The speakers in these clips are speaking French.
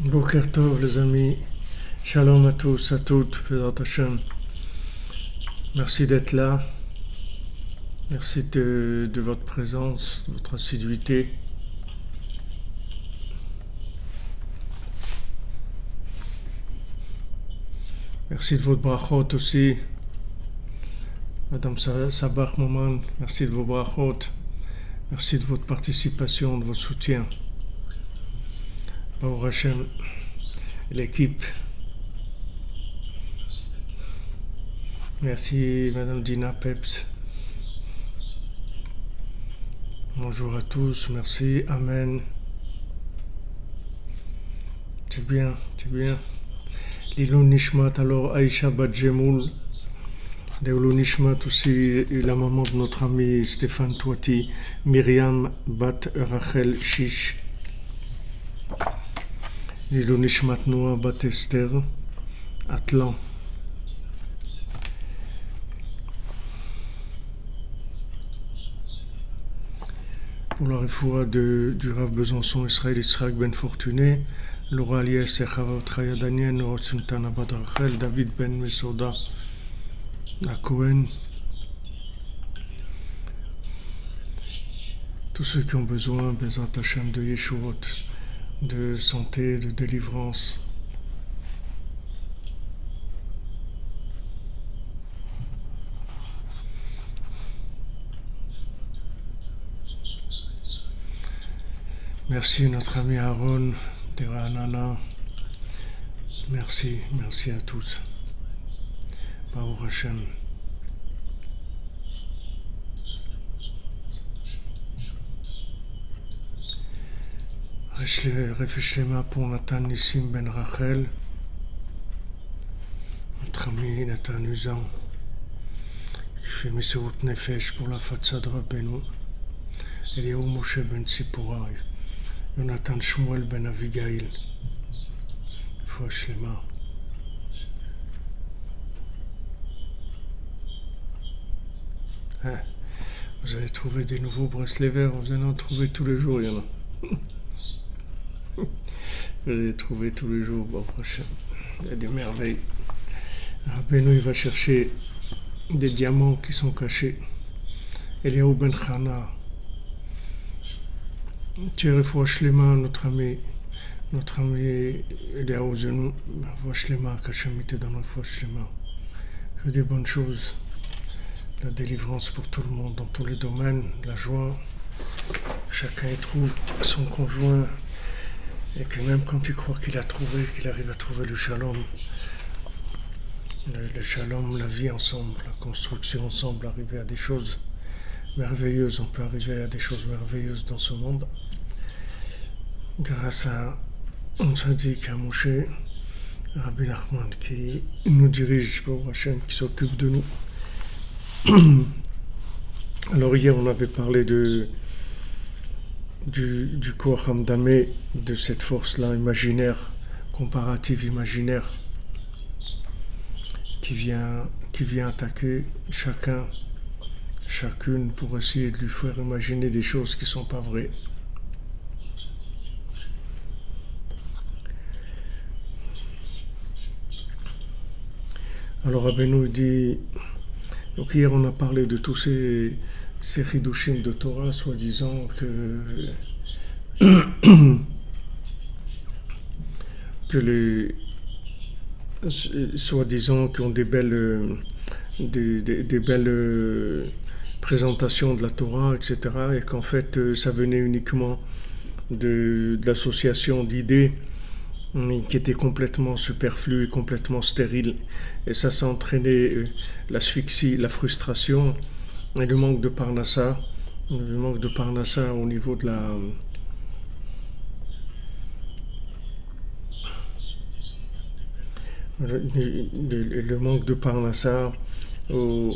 Boker Tov les amis, Shalom à tous, à toutes, Bezrat Hashem. Merci d'être là, merci de votre présence, de votre assiduité. Merci de votre brachot aussi, Madame Sabach Moman, merci de vos brachot, merci de votre participation, de votre soutien. Baruch Hashem, l'équipe. Merci Madame Dina Peps. Bonjour à tous, merci, Amen. C'est bien, c'est bien. L'Ilou Nishmat, alors Aïcha Badjemoul. L'Ilou Nishmat aussi, la maman de notre ami Stéphane Touati, Myriam Bat Rachel Shish. L'Ilou Nishmat Noah Bat Esther, Atlan. Pour la refoua du Rav Besançon Israël Yitzhak Ben Fortuné, Laura Aliès et Chava Traya Daniel, Nora Sultana Bat Rachel, David Ben Mesoda, à Cohen. Tous ceux qui ont besoin, Bezrat Hashem, de Yeshuot, de santé, de délivrance. Merci notre ami Aaron de Ranana. Merci, merci à tous. Baruch Hashem. Réfléchis-moi pour Nathan Nissim Ben Rachel, notre ami Nathan Usan, qui fait Meserut Nefesh pour la Fatsa de Rabbeinu, Eliyahu Moshe Ben Tzipora, Jonathan Shmuel Ben Avigail, Foua Shlema. Vous allez trouver des nouveaux bracelets verts, vous allez en trouver tous les jours, il y en a. Vous allez les trouver tous les jours, bon prochain. Il y a des merveilles. Rabbeinu, il va chercher des diamants qui sont cachés. Eliyahu Ben Chana. Thierry Foua Shlema, notre ami Eliyahu Zenou, Foua Shlema, Kachamite dans notre Foua Shlema. Que des bonnes choses. La délivrance pour tout le monde, dans tous les domaines, la joie. Chacun y trouve son conjoint. Et que même quand il croit qu'il a trouvé, qu'il arrive à trouver le shalom. Le shalom, la vie ensemble, la construction ensemble, arriver à des choses merveilleuses. On peut arriver à des choses merveilleuses dans ce monde. Grâce à Tzaddik, à Moshe, Rabbi Nachman, qui nous dirige, pour Hachem, qui s'occupe de nous. Alors hier, on avait parlé du Koach Hamdameh, de cette force-là imaginaire, comparative imaginaire, qui vient attaquer chacune pour essayer de lui faire imaginer des choses qui ne sont pas vraies. Alors Rabbeinu dit, donc hier on a parlé de tous ces chidushim de Torah, soi-disant que les soi-disant qui ont des belles présentations de la Torah, etc., et qu'en fait ça venait uniquement de l'association d'idées qui était complètement superflue et complètement stérile, et ça entraîné l'asphyxie, la frustration et le manque de parnassa au niveau de le manque de parnassa au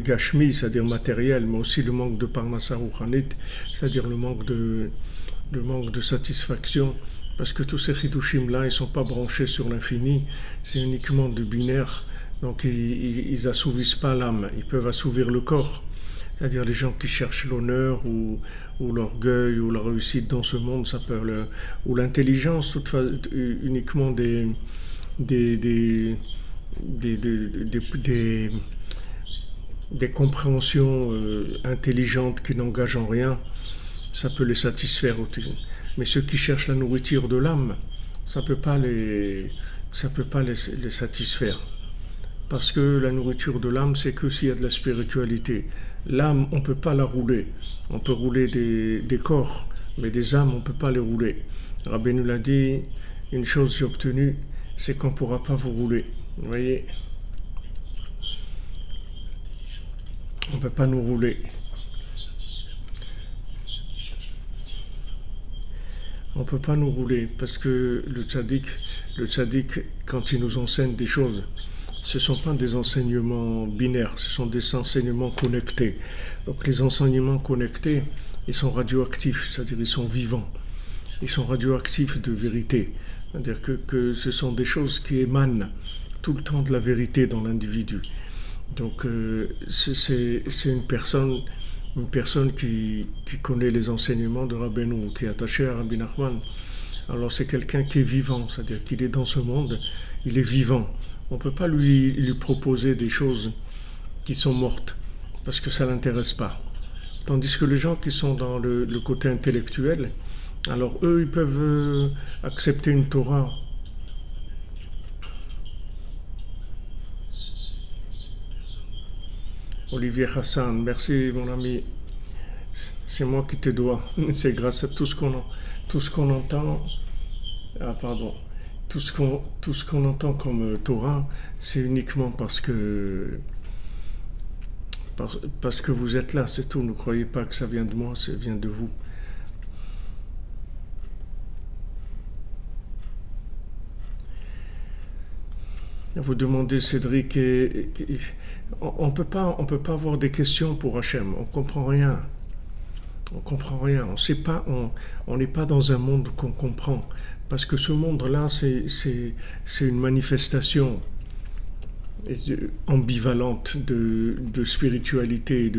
gashmi, c'est-à-dire matériel, mais aussi le manque de parnassa rouchanit, c'est-à-dire le manque de satisfaction. Parce que tous ces chidushim-là, ils ne sont pas branchés sur l'infini, c'est uniquement du binaire, donc ils n'assouvissent pas l'âme, ils peuvent assouvir le corps, C'est-à-dire les gens qui cherchent l'honneur ou l'orgueil ou la réussite dans ce monde, ça peut ou l'intelligence, uniquement des, des, des, des compréhensions intelligentes qui n'engagent en rien, ça peut les satisfaire aussi. Mais ceux qui cherchent la nourriture de l'âme, ça peut pas ça peut pas les satisfaire. Parce que la nourriture de l'âme, c'est que s'il y a de la spiritualité. L'âme, on ne peut pas la rouler. On peut rouler des corps, mais des âmes, on ne peut pas les rouler. Rabbi nous l'a dit, une chose j'ai obtenue, c'est qu'on ne pourra pas vous rouler. Vous voyez, on ne peut pas nous rouler. On ne peut pas nous rouler parce que le tzaddik, quand il nous enseigne des choses, ce ne sont pas des enseignements binaires, ce sont des enseignements connectés. Donc les enseignements connectés, ils sont radioactifs, c'est-à-dire ils sont vivants. Ils sont radioactifs de vérité. C'est-à-dire que ce sont des choses qui émanent tout le temps de la vérité dans l'individu. Donc c'est une personne qui connaît les enseignements de Rabbeinu, qui est attaché à Rabbi Nachman. Alors c'est quelqu'un qui est vivant, c'est-à-dire qu'il est dans ce monde, il est vivant. On ne peut pas lui proposer des choses qui sont mortes, parce que ça ne l'intéresse pas. Tandis que les gens qui sont dans le côté intellectuel, alors eux, ils peuvent accepter une Torah. Olivier Hassan, merci mon ami. C'est moi qui te dois. C'est grâce à tout ce qu'on entend. Ah pardon. Tout ce qu'on entend comme Torah, c'est uniquement parce que vous êtes là, c'est tout. Ne croyez pas que ça vient de moi, ça vient de vous. Vous demandez, Cédric, on peut pas avoir des questions pour Hachem. On comprend rien. On comprend rien. On sait pas. On n'est pas dans un monde qu'on comprend. Parce que ce monde-là, c'est une manifestation ambivalente de spiritualité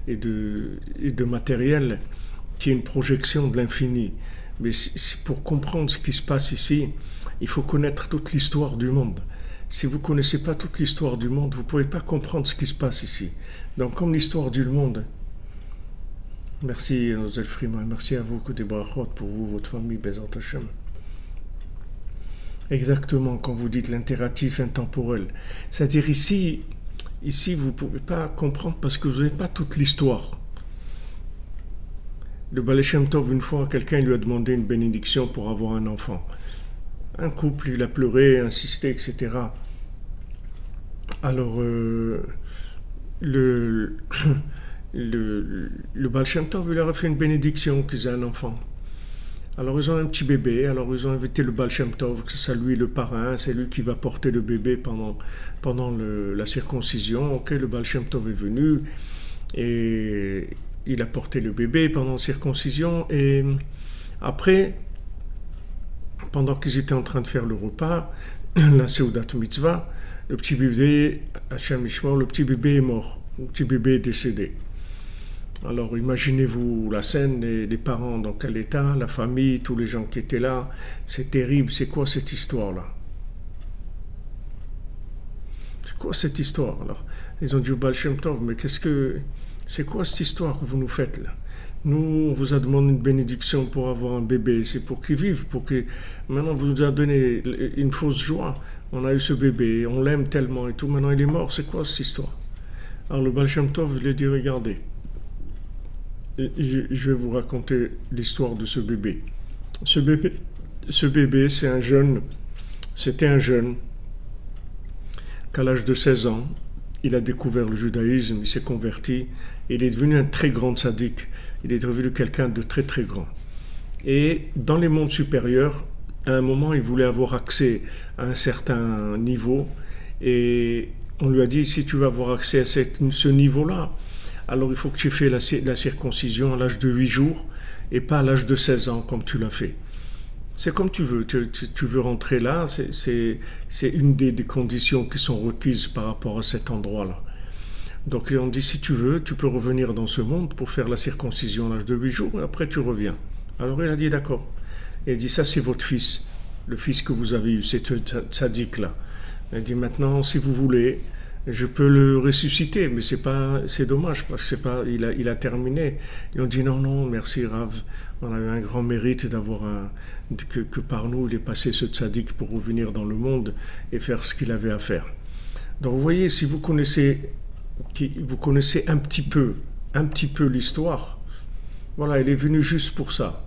et de matériel qui est une projection de l'infini. Mais pour comprendre ce qui se passe ici, il faut connaître toute l'histoire du monde. Si vous ne connaissez pas toute l'histoire du monde, vous ne pouvez pas comprendre ce qui se passe ici. Donc, comme l'histoire du monde, merci Nozel Frima, merci à vous, que des brachot pour vous, votre famille, Bezat Hashem. Exactement, quand vous dites l'impératif intemporel. C'est-à-dire ici vous ne pouvez pas comprendre parce que vous n'avez pas toute l'histoire. Le Baal Shem Tov, une fois, quelqu'un lui a demandé une bénédiction pour avoir un enfant. Un couple, il a pleuré, insisté, etc. Alors, le Baal Shem Tov, il leur a fait une bénédiction qu'ils aient un enfant. Alors, ils ont un petit bébé, alors ils ont invité le Baal Shem Tov, que c'est lui le parrain, c'est lui qui va porter le bébé pendant la circoncision. Ok, le Baal Shem Tov est venu, et il a porté le bébé pendant la circoncision, et après, pendant qu'ils étaient en train de faire le repas, la Seudat Mitzvah, le petit bébé, Hachem Ishmael, le petit bébé est mort, le petit bébé est décédé. Alors imaginez-vous la scène, les parents dans quel état, la famille, tous les gens qui étaient là, c'est terrible, c'est quoi cette histoire-là? C'est quoi cette histoire? Alors, ils ont dit au Baal Shem Tov, mais c'est quoi cette histoire que vous nous faites là? Nous, on vous a demandé une bénédiction pour avoir un bébé, c'est pour qu'il vive, maintenant vous nous avez donné une fausse joie, on a eu ce bébé, on l'aime tellement et tout, maintenant il est mort, c'est quoi cette histoire? Alors le Baal Shem Tov lui a dit, regardez, je vais vous raconter l'histoire de ce bébé. Ce bébé, c'était un jeune qu'à l'âge de 16 ans, il a découvert le judaïsme, il s'est converti, et il est devenu un très grand tzaddik. Il est devenu quelqu'un de très très grand. Et dans les mondes supérieurs, à un moment, il voulait avoir accès à un certain niveau, et on lui a dit, si tu veux avoir accès à ce niveau-là, alors il faut que tu fasses la circoncision à l'âge de 8 jours, et pas à l'âge de 16 ans, comme tu l'as fait. C'est comme tu veux. Tu veux rentrer là, c'est une des conditions qui sont requises par rapport à cet endroit-là. Donc ils ont dit, si tu veux, tu peux revenir dans ce monde pour faire la circoncision à l'âge de 8 jours, et après tu reviens. Alors il a dit, d'accord. Et il dit, ça c'est votre fils, le fils que vous avez eu, c'est ce tzaddik-là. Il dit, maintenant, si vous voulez, je peux le ressusciter, mais c'est dommage, parce que il a terminé. Ils ont dit, non, non, merci Rav, on a eu un grand mérite que par nous, il est passé ce tzaddik pour revenir dans le monde et faire ce qu'il avait à faire. Donc vous voyez, si vous connaissez un petit peu l'histoire, voilà, il est venu juste pour ça.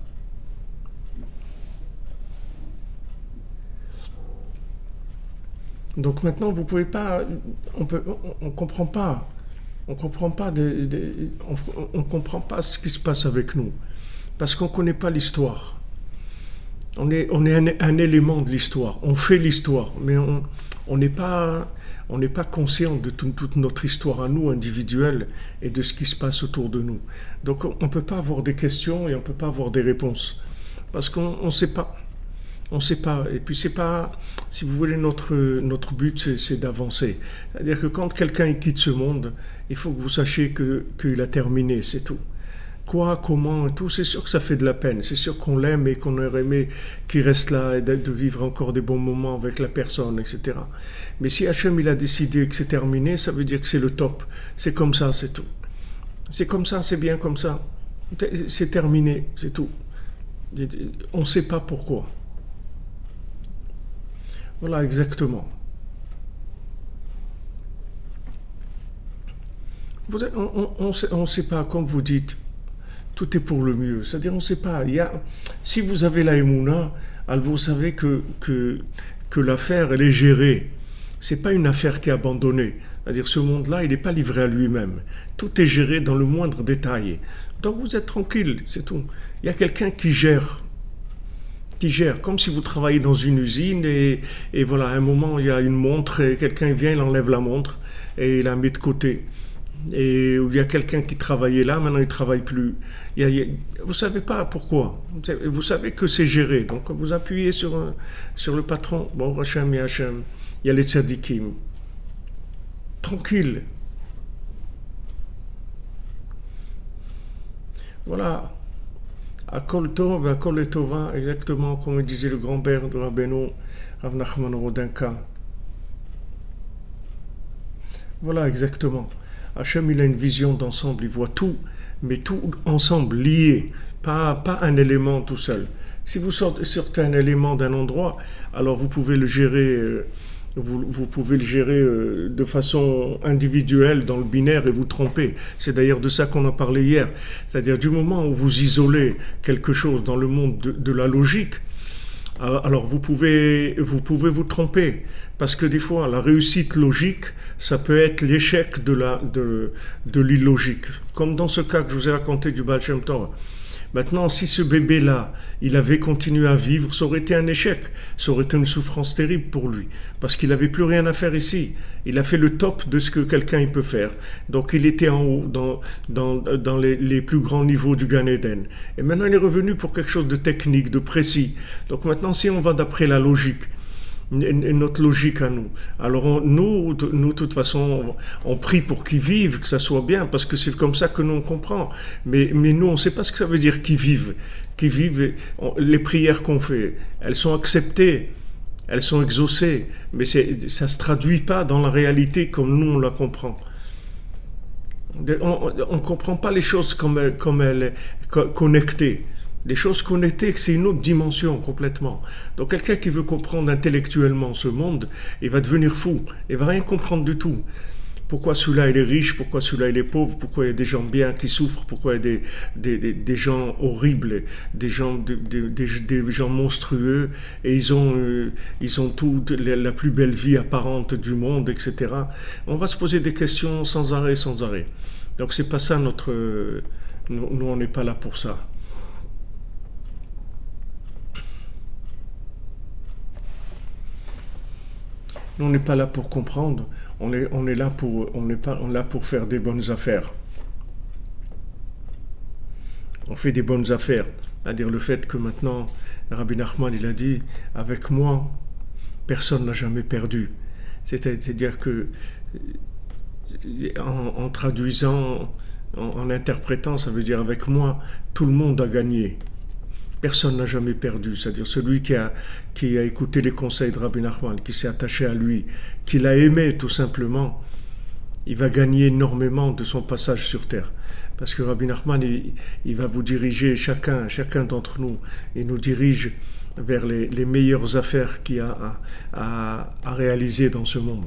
Donc maintenant, vous pouvez pas, on comprend pas, on comprend pas, on comprend pas ce qui se passe avec nous, parce qu'on connaît pas l'histoire. On est un élément de l'histoire. On fait l'histoire, mais on n'est pas, on n'est pas conscient de toute notre histoire à nous, individuelle, et de ce qui se passe autour de nous. Donc on ne peut pas avoir des questions et on ne peut pas avoir des réponses. Parce qu'on ne sait pas. On ne sait pas. Et puis c'est pas, si vous voulez, notre but, c'est d'avancer. C'est-à-dire que quand quelqu'un quitte ce monde, il faut que vous sachiez qu'il a terminé, c'est tout. Quoi, comment, et tout, c'est sûr que ça fait de la peine. C'est sûr qu'on l'aime et qu'on aurait aimé qu'il reste là et de vivre encore des bons moments avec la personne, etc. Mais si Hachem il a décidé que c'est terminé, ça veut dire que c'est le top. C'est comme ça, c'est tout. C'est comme ça, c'est bien comme ça. C'est terminé, c'est tout. On ne sait pas pourquoi. Voilà, exactement. On ne sait pas, comme vous dites, tout est pour le mieux. C'est-à-dire, on ne sait pas. Si vous avez la Emouna, alors vous savez que l'affaire, elle est gérée. Ce n'est pas une affaire qui est abandonnée. C'est-à-dire, ce monde-là, il n'est pas livré à lui-même. Tout est géré dans le moindre détail. Donc, vous êtes tranquille, c'est tout. Il y a quelqu'un qui gère, comme si vous travaillez dans une usine et voilà, à un moment, il y a une montre et quelqu'un vient, il enlève la montre et il la met de côté. Et il y a quelqu'un qui travaillait là, maintenant il ne travaille plus. Vous ne savez pas pourquoi. Vous savez que c'est géré. Donc vous appuyez sur le patron. Bon, Hachem et Hachem. Il y a les tzadikim. Tranquille. Voilà. Akol Tov, Akol Etova, exactement comme disait le grand-père de Rabbeinu, Rav Nachman Rodenka. Voilà, exactement. Hachem, il a une vision d'ensemble, il voit tout, mais tout ensemble, lié, pas un élément tout seul. Si vous sortez un élément d'un endroit, alors vous pouvez le gérer, vous pouvez le gérer de façon individuelle dans le binaire et vous tromper. C'est d'ailleurs de ça qu'on a parlé hier. C'est-à-dire du moment où vous isolez quelque chose dans le monde de la logique, alors vous pouvez vous tromper, parce que des fois la réussite logique, ça peut être l'échec de l'illogique, comme dans ce cas que je vous ai raconté du Baal Shem Tov. Maintenant, si ce bébé-là, il avait continué à vivre, ça aurait été un échec, ça aurait été une souffrance terrible pour lui, parce qu'il n'avait plus rien à faire ici. Il a fait le top de ce que quelqu'un peut faire. Donc il était en haut, dans les plus grands niveaux du Gan Eden. Et maintenant, il est revenu pour quelque chose de technique, de précis. Donc maintenant, si on va d'après la logique, notre logique à nous. Alors nous, de toute façon, on prie pour qu'ils vivent, que ça soit bien, parce que c'est comme ça que nous on comprend. Mais nous, on ne sait pas ce que ça veut dire qu'ils vivent. Qu'ils vivent, les prières qu'on fait, elles sont acceptées, elles sont exaucées, mais ça ne se traduit pas dans la réalité comme nous on la comprend. On ne comprend pas les choses comme elles connectées. Les choses connectées, c'est une autre dimension complètement. Donc quelqu'un qui veut comprendre intellectuellement ce monde, il va devenir fou. Il va rien comprendre du tout. Pourquoi celui-là il est riche, pourquoi celui-là il est pauvre, pourquoi il y a des gens bien qui souffrent, pourquoi il y a des gens horribles, des gens monstrueux, et ils ont toute la plus belle vie apparente du monde, etc. On va se poser des questions sans arrêt. Donc c'est pas ça nous on n'est pas là pour ça. Nous, on n'est pas là pour comprendre, on est là pour faire des bonnes affaires. On fait des bonnes affaires, c'est-à-dire le fait que maintenant, Rabbi Nachman, il a dit, avec moi, personne n'a jamais perdu. C'est-à-dire que en traduisant, en interprétant, ça veut dire avec moi, tout le monde a gagné. Personne n'a jamais perdu. C'est-à-dire celui qui a écouté les conseils de Rabbi Nachman, qui s'est attaché à lui, qui l'a aimé tout simplement, il va gagner énormément de son passage sur terre. Parce que Rabbi Nachman, il va vous diriger, chacun d'entre nous, il nous dirige vers les meilleures affaires qu'il y a à réaliser dans ce monde.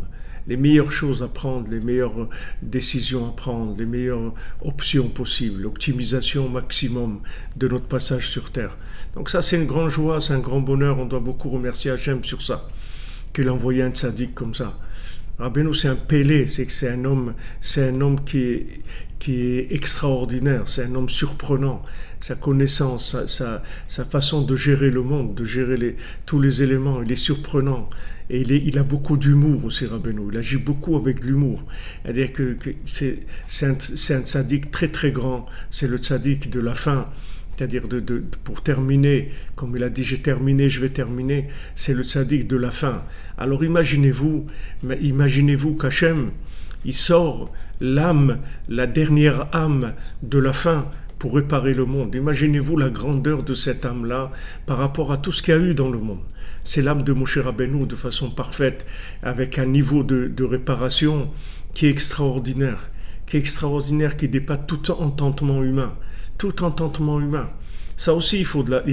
Les meilleures choses à prendre, les meilleures décisions à prendre, les meilleures options possibles, l'optimisation maximum de notre passage sur terre. Donc ça, c'est une grande joie, c'est un grand bonheur. On doit beaucoup remercier Hachem sur ça, qu'il a envoyé un tzaddik comme ça. Rabbeinu, c'est un pélé, c'est un homme qui est extraordinaire, c'est un homme surprenant. Sa connaissance, sa façon de gérer le monde, de gérer tous les éléments, il est surprenant. Et il a beaucoup d'humour aussi, Rabbeinu. Il agit beaucoup avec l'humour. C'est-à-dire que c'est un tzaddik très très grand. C'est le tzaddik de la fin. C'est-à-dire pour terminer, comme il a dit, j'ai terminé, je vais terminer. C'est le tzaddik de la fin. Alors imaginez-vous qu'Hachem, il sort l'âme, la dernière âme de la fin pour réparer le monde. Imaginez-vous la grandeur de cette âme-là par rapport à tout ce qu'il y a eu dans le monde. C'est l'âme de Moshe Rabbeinu de façon parfaite, avec un niveau de réparation qui est extraordinaire, qui dépasse tout entendement humain. Tout entendement humain. Ça aussi, il faut de la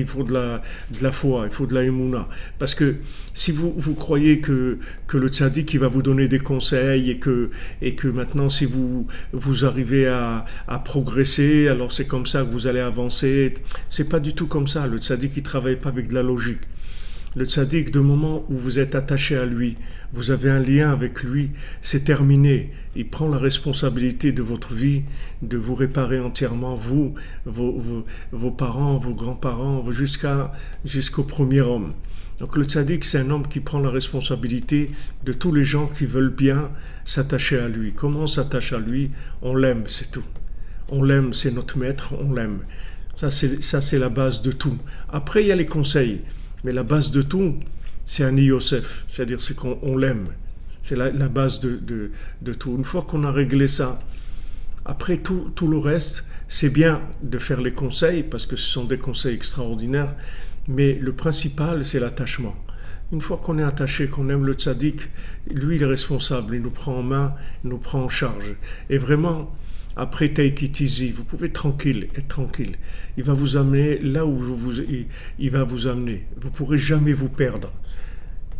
foi, il faut de la émouna. Parce que si vous croyez que le tzaddik il va vous donner des conseils et que maintenant si vous arrivez à progresser, alors c'est comme ça que vous allez avancer. C'est pas du tout comme ça. Le tzaddik il travaille pas avec de la logique. Le tzaddik, du moment où vous êtes attaché à lui, vous avez un lien avec lui, c'est terminé. Il prend la responsabilité de votre vie, de vous réparer entièrement, vous, vos parents, vos grands-parents, jusqu'au premier homme. Donc le tzaddik, c'est un homme qui prend la responsabilité de tous les gens qui veulent bien s'attacher à lui. Comment on s'attache à lui? On l'aime, c'est tout. On l'aime, c'est notre maître, on l'aime. Ça, c'est la base de tout. Après, il y a les conseils. Mais la base de tout, c'est Ani Yosef, c'est-à-dire c'est qu'on l'aime. C'est la base de tout. Une fois qu'on a réglé ça, après tout le reste, c'est bien de faire les conseils, parce que ce sont des conseils extraordinaires, mais le principal, c'est l'attachement. Une fois qu'on est attaché, qu'on aime le tzaddik, lui, il est responsable, il nous prend en main, il nous prend en charge. Et vraiment, après take it easy, vous pouvez être tranquille. Il va vous amener là où il va vous amener. Vous ne pourrez jamais vous perdre.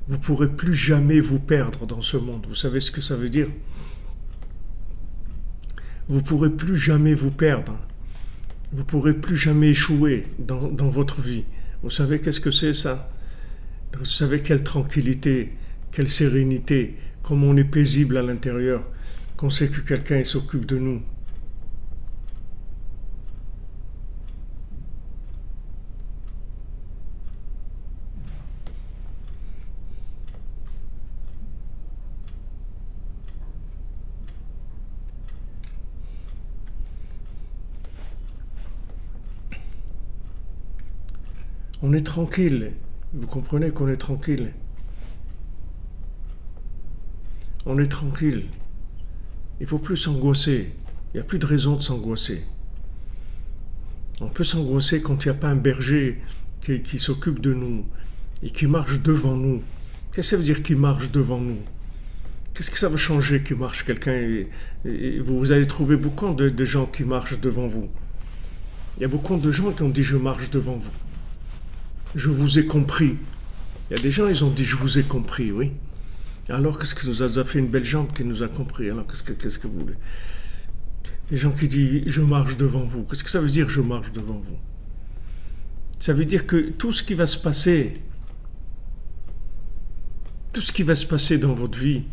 Vous ne pourrez plus jamais vous perdre dans ce monde. Vous savez ce que ça veut dire? Vous ne pourrez plus jamais vous perdre. Vous ne pourrez plus jamais échouer dans votre vie. Vous savez qu'est-ce que c'est ça? Vous savez quelle tranquillité, quelle sérénité, comme on est paisible à l'intérieur, qu'on sait que quelqu'un s'occupe de nous. On est tranquille. Vous comprenez qu'on est tranquille. On est tranquille. Il ne faut plus s'angoisser. Il n'y a plus de raison de s'angoisser. On peut s'angoisser quand il n'y a pas un berger qui s'occupe de nous et qui marche devant nous. Qu'est-ce que ça veut dire qu'il marche devant nous? Qu'est-ce que ça veut changer qu'il marche quelqu'un et vous allez trouver beaucoup de gens qui marchent devant vous. Il y a beaucoup de gens qui ont dit « je marche devant vous ». Je vous ai compris. Il y a des gens, ils ont dit, je vous ai compris, oui. Alors, qu'est-ce que nous a fait une belle jambe qui nous a compris? Alors, qu'est-ce que vous voulez? Les gens qui disent, je marche devant vous. Qu'est-ce que ça veut dire, je marche devant vous? Ça veut dire que tout ce qui va se passer dans votre vie,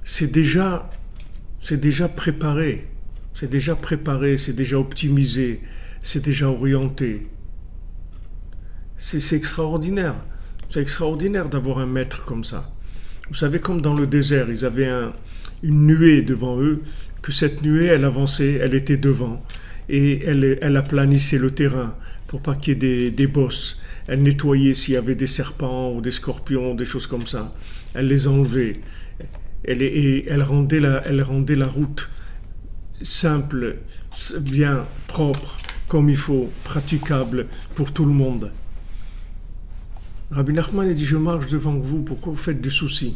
c'est déjà préparé. C'est déjà préparé, c'est déjà optimisé, c'est déjà orienté. C'est extraordinaire. C'est extraordinaire d'avoir un maître comme ça. Vous savez, comme dans le désert, ils avaient une nuée devant eux, que cette nuée, elle avançait, elle était devant, et elle aplanissait le terrain pour pas qu'il y ait des bosses. Elle nettoyait s'il y avait des serpents ou des scorpions, des choses comme ça. Elle les enlevait. Elle rendait la route simple, bien, propre, comme il faut, praticable pour tout le monde. Rabbi Nachman a dit, je marche devant vous, pourquoi vous faites du souci?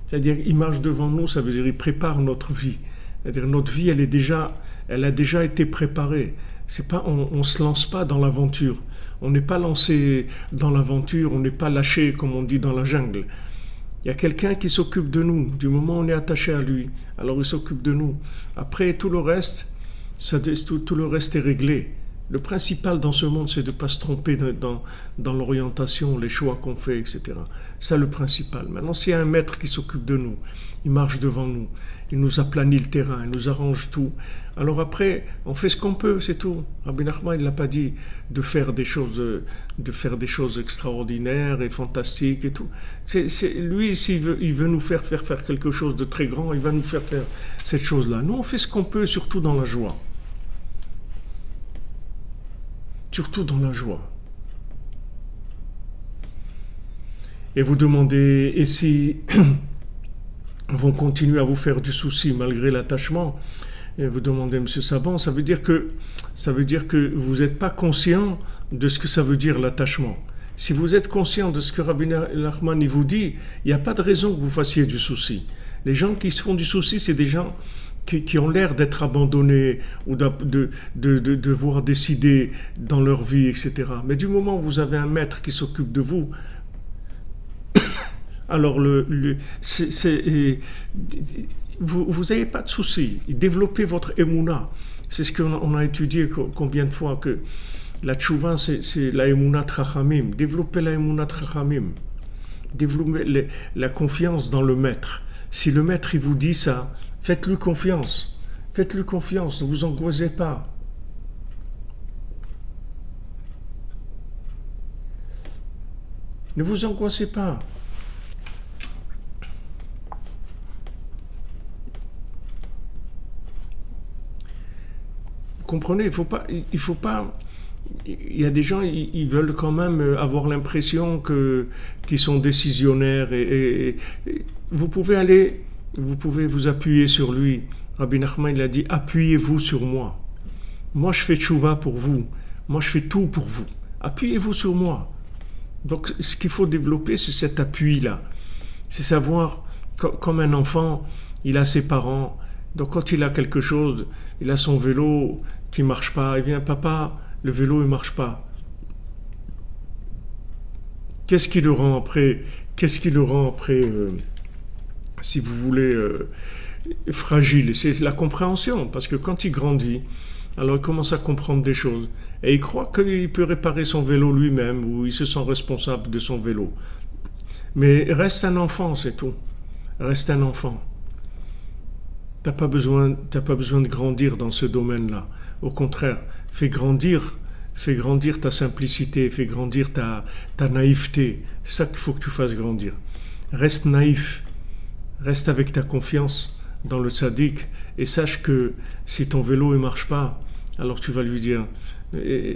C'est-à-dire, il marche devant nous, ça veut dire, il prépare notre vie. C'est-à-dire, notre vie, elle a déjà été préparée. C'est pas, on se lance pas dans l'aventure. On n'est pas lancé dans l'aventure, on n'est pas lâché, comme on dit, dans la jungle. Il y a quelqu'un qui s'occupe de nous. Du moment où on est attaché à lui, alors il s'occupe de nous. Après, tout le reste est réglé. Le principal dans ce monde, c'est de ne pas se tromper dans l'orientation, les choix qu'on fait, etc. C'est le principal. Maintenant, s'il y a un maître qui s'occupe de nous, il marche devant nous, il nous aplanit le terrain, il nous arrange tout. Alors après, on fait ce qu'on peut, c'est tout. Rabbi Nachman, il n'a pas dit de faire des choses extraordinaires et fantastiques et tout. Lui, il veut nous faire quelque chose de très grand, il va nous faire cette chose-là. Nous, on fait ce qu'on peut, surtout dans la joie. Surtout dans la joie. Et vous demandez, et si vont continuer à vous faire du souci malgré l'attachement, et vous demandez, Monsieur Saban, ça veut dire que vous n'êtes pas conscient de ce que ça veut dire l'attachement. Si vous êtes conscient de ce que Rabbi Nachman vous dit, il n'y a pas de raison que vous fassiez du souci. Les gens qui se font du souci, c'est des gens qui ont l'air d'être abandonnés ou de devoir décider dans leur vie, etc. Mais du moment où vous avez un maître qui s'occupe de vous, alors vous n'avez pas de souci. Développez votre émouna. C'est ce qu'on a étudié combien de fois, que la tchouva, c'est la émouna trachamim. Développez la émouna trachamim. Développez la confiance dans le maître. Si le maître il vous dit ça, faites-lui confiance. Faites-lui confiance, ne vous angoissez pas. Ne vous angoissez pas. Vous comprenez, il faut pas. Il y a des gens, ils veulent quand même avoir l'impression qu'ils sont décisionnaires et vous pouvez vous appuyer sur lui. Rabbi Nachman, il a dit, appuyez-vous sur moi. Moi, je fais tchouva pour vous. Moi, je fais tout pour vous. Appuyez-vous sur moi. Donc, ce qu'il faut développer, c'est cet appui-là. C'est savoir, comme un enfant, il a ses parents. Donc, quand il a quelque chose, il a son vélo qui ne marche pas. Il vient, papa, le vélo ne marche pas. Qu'est-ce qui le rend après, si vous voulez, fragile? C'est la compréhension. Parce que quand il grandit, alors il commence à comprendre des choses. Et il croit qu'il peut réparer son vélo lui-même, ou il se sent responsable de son vélo. Mais reste un enfant, c'est tout. Reste un enfant. T'as pas besoin de grandir dans ce domaine-là. Au contraire, fais grandir ta simplicité, fais grandir ta naïveté. C'est ça qu'il faut que tu fasses grandir. Reste naïf, reste avec ta confiance dans le tzaddik et sache que si ton vélo ne marche pas, alors tu vas lui dire,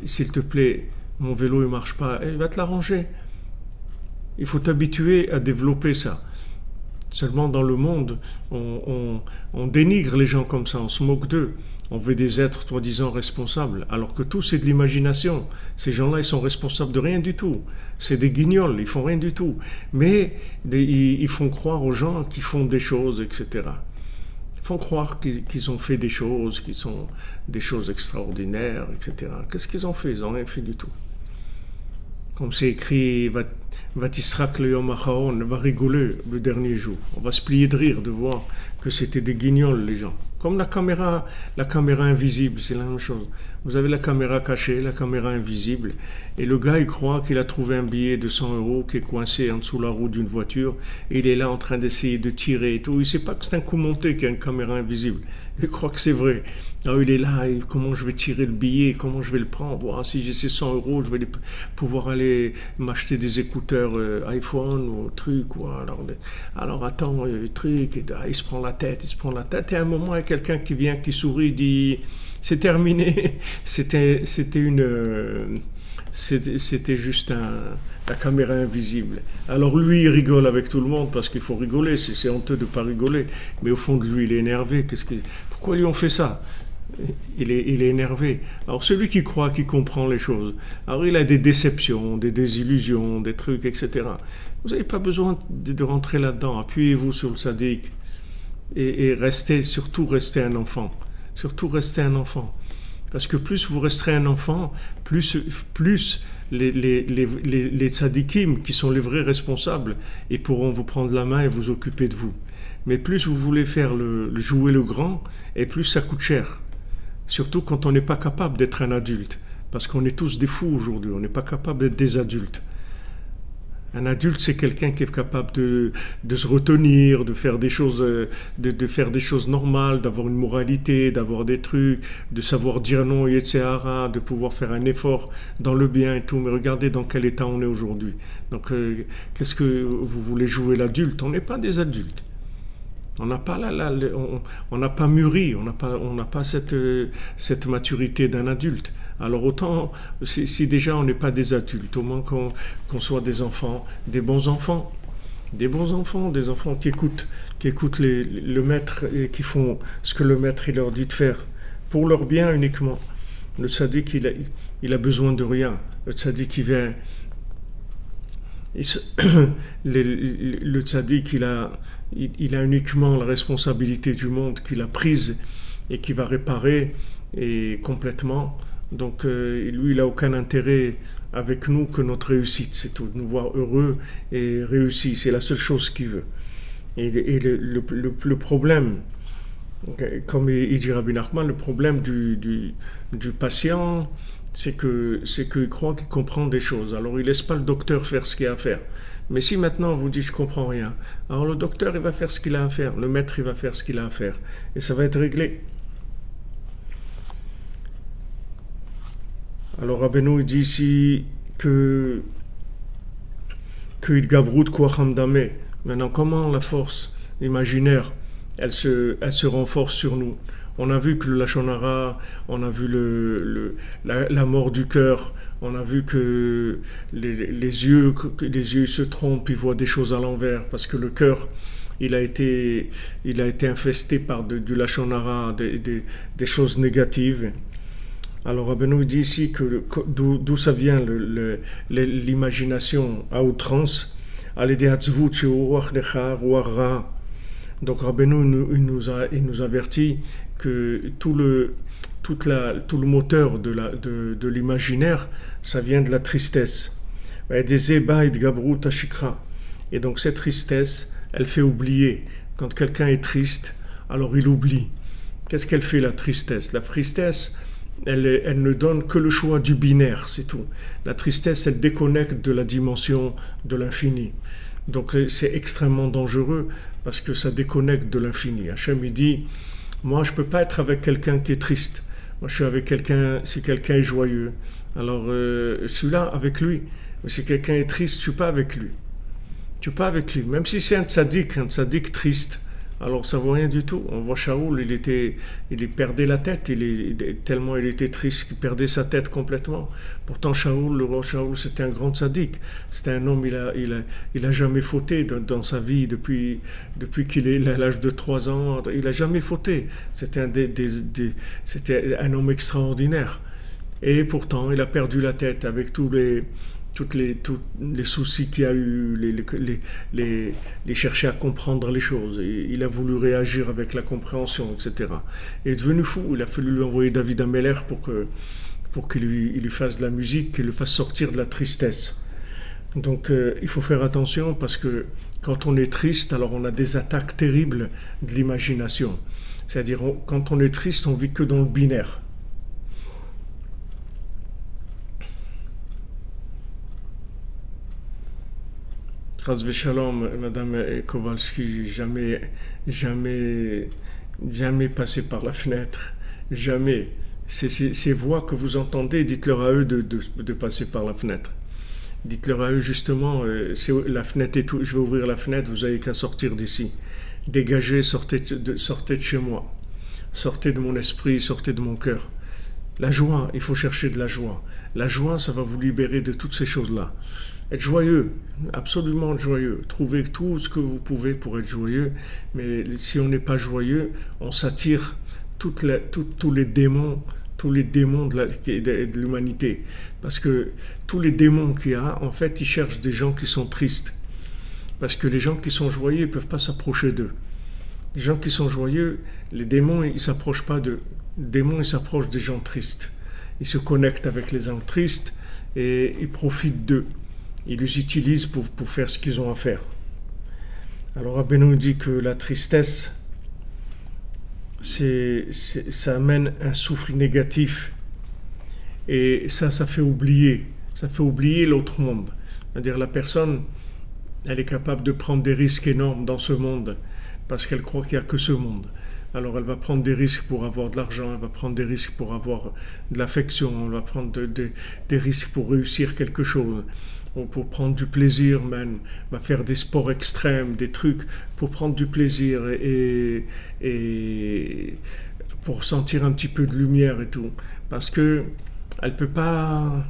s'il te plaît, mon vélo ne marche pas, et il va te l'arranger. Il faut t'habituer à développer ça. Seulement dans le monde, on dénigre les gens comme ça, on se moque d'eux. On veut des êtres soi-disant responsables, alors que tout c'est de l'imagination. Ces gens-là, ils sont responsables de rien du tout. C'est des guignols, ils font rien du tout. Mais ils font croire aux gens qu'ils font des choses, etc. Ils font croire qu'ils ont fait des choses, qui sont des choses extraordinaires, etc. Qu'est-ce qu'ils ont fait? Ils n'ont rien fait du tout. Comme c'est écrit, Vatisrak le Yom HaCharon, va rigoler le dernier jour. On va se plier de rire de voir que c'était des guignols, les gens. Comme la caméra invisible, c'est la même chose. Vous avez la caméra cachée, la caméra invisible, et le gars, il croit qu'il a trouvé un billet de 100 € qui est coincé en dessous la roue d'une voiture, et il est là en train d'essayer de tirer et tout. Il ne sait pas que c'est un coup monté qu'il y a une caméra invisible. Il croit que c'est vrai. Alors il est là, et comment je vais tirer le billet, comment je vais le prendre, voir si j'ai ces 100 €, je vais pouvoir aller m'acheter des écouteurs iPhone ou truc, ou alors attends, truc, et, il se prend la tête, et à un moment, il y a quelqu'un qui vient, qui sourit, dit, c'est terminé, c'était c'était juste la caméra invisible. Alors lui, il rigole avec tout le monde parce qu'il faut rigoler, c'est honteux de ne pas rigoler. Mais au fond de lui, il est énervé. Pourquoi lui on fait ça? Il est énervé. Alors celui qui croit, qui comprend les choses, alors il a des déceptions, des désillusions, des trucs, etc. Vous n'avez pas besoin de rentrer là-dedans. Appuyez-vous sur le sadique et surtout restez un enfant. Surtout restez un enfant. Parce que plus vous resterez un enfant, plus les tzadikim, qui sont les vrais responsables, ils pourront vous prendre la main et vous occuper de vous. Mais plus vous voulez faire jouer le grand, et plus ça coûte cher. Surtout quand on n'est pas capable d'être un adulte. Parce qu'on est tous des fous aujourd'hui, on n'est pas capable d'être des adultes. Un adulte, c'est quelqu'un qui est capable de se retenir, de faire des choses, de faire des choses normales, d'avoir une moralité, d'avoir des trucs, de savoir dire non, etc., de pouvoir faire un effort dans le bien et tout. Mais regardez dans quel état on est aujourd'hui. Donc, qu'est-ce que vous voulez jouer l'adulte? On n'est pas des adultes. On n'a pas on n'a pas mûri, on n'a pas cette maturité d'un adulte. Alors autant, si déjà on n'est pas des adultes, au moins qu'on soit des enfants, des bons enfants, des enfants qui écoutent le maître et qui font ce que le maître il leur dit de faire, pour leur bien uniquement. Le tzaddik, il a besoin de rien. Le tzaddik, il vient... le tzaddik, il a uniquement la responsabilité du monde qu'il a prise et qui va réparer et complètement. Donc lui, il n'a aucun intérêt avec nous que notre réussite, c'est tout, de nous voir heureux et réussis, c'est la seule chose qu'il veut. Et le problème, comme il dit Rabbi Nachman, le problème du patient, c'est qu'il croit qu'il comprend des choses. Alors il laisse pas le docteur faire ce qu'il a à faire. Mais si maintenant on vous dit je comprends rien, alors le docteur il va faire ce qu'il a à faire, le maître il va faire ce qu'il a à faire, et ça va être réglé. Alors Rabbeinu dit ici que Idgabrut Koacham Dameh. Maintenant, comment la force imaginaire, elle se renforce sur nous? On a vu que le Lachon Hara, on a vu la mort du cœur, on a vu que les yeux se trompent, ils voient des choses à l'envers, parce que le cœur, il a été infesté par du Lachon Hara, des choses négatives. Alors Rabbeinu dit ici que d'où ça vient l'imagination à outrance. Donc Rabbeinu il nous avertit que tout le moteur de l'imaginaire, ça vient de la tristesse. Et donc cette tristesse, elle fait oublier. Quand quelqu'un est triste, alors il oublie. Qu'est-ce qu'elle fait la tristesse? La tristesse, elle ne donne que le choix du binaire, c'est tout. La tristesse, elle déconnecte de la dimension de l'infini. Donc c'est extrêmement dangereux parce que ça déconnecte de l'infini. Hachem, il dit, moi je ne peux pas être avec quelqu'un qui est triste. Moi je suis avec quelqu'un, si quelqu'un est joyeux. Alors celui-là, avec lui. Mais si quelqu'un est triste, je ne suis pas avec lui. Tu n'es pas avec lui. Même si c'est un tzaddik triste, alors ça vaut rien du tout. On voit Shaoul, il perdait la tête, tellement il était triste qu'il perdait sa tête complètement. Pourtant le roi Shaoul, c'était un grand tzaddik. C'était un homme, il a jamais fauté dans sa vie depuis qu'il est à l'âge de 3 ans. Il a jamais fauté. C'était un homme extraordinaire. Et pourtant, il a perdu la tête avec tous les soucis qu'il a eu, les chercher à comprendre les choses. Il a voulu réagir avec la compréhension, etc. Il est devenu fou. Il a fallu lui envoyer David Ameller pour qu'il lui fasse de la musique, qu'il le fasse sortir de la tristesse. Donc il faut faire attention parce que quand on est triste, alors on a des attaques terribles de l'imagination. C'est-à-dire quand on est triste, on vit que dans le binaire. Chas Shalom, Madame Kowalski, jamais passé par la fenêtre, jamais. Ces voix que vous entendez, dites-leur à eux de passer par la fenêtre. Dites-leur à eux justement, la fenêtre est tout, je vais ouvrir la fenêtre, vous n'avez qu'à sortir d'ici. Dégagez, sortez de chez moi. Sortez de mon esprit, sortez de mon cœur. La joie, il faut chercher de la joie. La joie, ça va vous libérer de toutes ces choses-là. Être joyeux, absolument joyeux. Trouvez tout ce que vous pouvez pour être joyeux. Mais si on n'est pas joyeux, on s'attire tous les démons, de l'humanité. Parce que tous les démons qu'il y a, en fait, ils cherchent des gens qui sont tristes. Parce que les gens qui sont joyeux ne peuvent pas s'approcher d'eux. Les gens qui sont joyeux, les démons, ils ne s'approchent pas d'eux. Les démons, ils s'approchent des gens tristes. Ils se connectent avec les gens tristes et ils profitent d'eux. Ils les utilisent pour faire ce qu'ils ont à faire. Alors Rabbeinu dit que la tristesse, ça amène un souffle négatif et ça fait oublier. Ça fait oublier l'autre monde. C'est-à-dire la personne, elle est capable de prendre des risques énormes dans ce monde parce qu'elle croit qu'il n'y a que ce monde. Alors elle va prendre des risques pour avoir de l'argent, elle va prendre des risques pour avoir de l'affection, elle va prendre des risques pour réussir quelque chose, ou pour prendre du plaisir même, elle va faire des sports extrêmes, des trucs pour prendre du plaisir et pour sentir un petit peu de lumière et tout. Parce que elle peut pas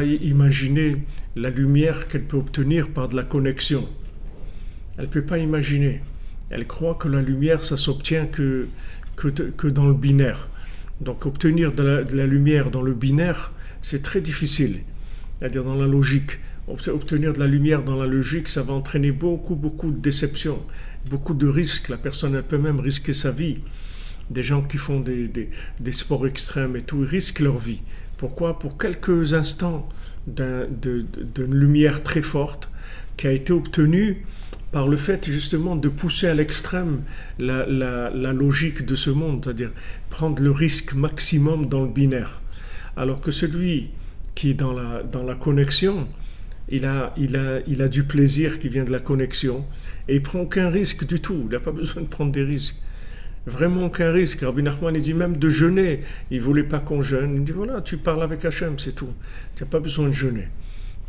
imaginer la lumière qu'elle peut obtenir par de la connexion. Elle ne peut pas imaginer. Elle croit que la lumière, ça s'obtient que dans le binaire. Donc obtenir de la lumière dans le binaire, c'est très difficile. C'est-à-dire dans la logique. Obtenir de la lumière dans la logique, ça va entraîner beaucoup de déceptions, beaucoup de risques. La personne, elle peut même risquer sa vie. Des gens qui font des sports extrêmes et tout, ils risquent leur vie. Pourquoi ? Pour quelques instants d'une lumière très forte qui a été obtenue par le fait justement de pousser à l'extrême la logique de ce monde, c'est-à-dire prendre le risque maximum dans le binaire. Alors que celui qui est dans la connexion, il a du plaisir qui vient de la connexion et il prend aucun risque du tout, il n'a pas besoin de prendre des risques. Vraiment aucun risque. Rabbi Nachman, il dit même de jeûner. Il ne voulait pas qu'on jeûne. Il dit voilà, tu parles avec Hachem, c'est tout. Tu n'as pas besoin de jeûner.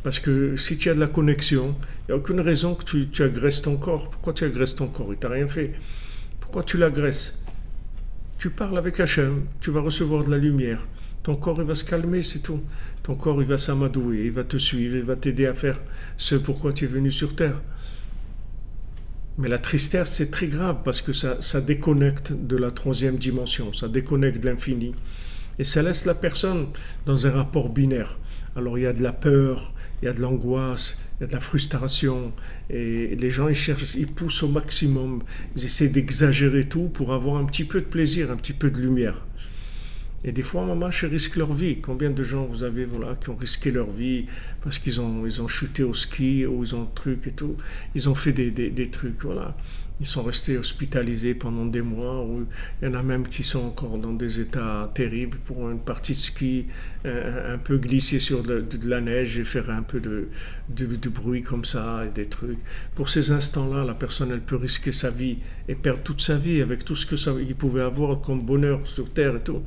Parce que si tu as de la connexion, il n'y a aucune raison que tu agresses ton corps. Pourquoi tu agresses ton corps ? Il ne t'a rien fait. Pourquoi tu l'agresses ? Tu parles avec Hachem, tu vas recevoir de la lumière. Ton corps, il va se calmer, c'est tout. Ton corps, il va s'amadouer, il va te suivre, il va t'aider à faire ce pourquoi tu es venu sur terre. Mais la tristesse, c'est très grave parce que ça déconnecte de la troisième dimension, ça déconnecte de l'infini. Et ça laisse la personne dans un rapport binaire. Alors il y a de la peur, il y a de l'angoisse, il y a de la frustration. Et les gens, ils poussent au maximum. Ils essaient d'exagérer tout pour avoir un petit peu de plaisir, un petit peu de lumière. Et des fois, maman, ils risquent leur vie. Combien de gens vous avez qui ont risqué leur vie parce qu'ils ont chuté au ski ou ils ont truc et tout. Ils ont fait des trucs, voilà. Ils sont restés hospitalisés pendant des mois. Ou il y en a même qui sont encore dans des états terribles pour une partie de ski, un peu glisser sur de la neige et faire un peu de bruit comme ça et des trucs. Pour ces instants-là, la personne, elle peut risquer sa vie et perdre toute sa vie avec tout ce qu'il pouvait avoir comme bonheur sur terre et tout.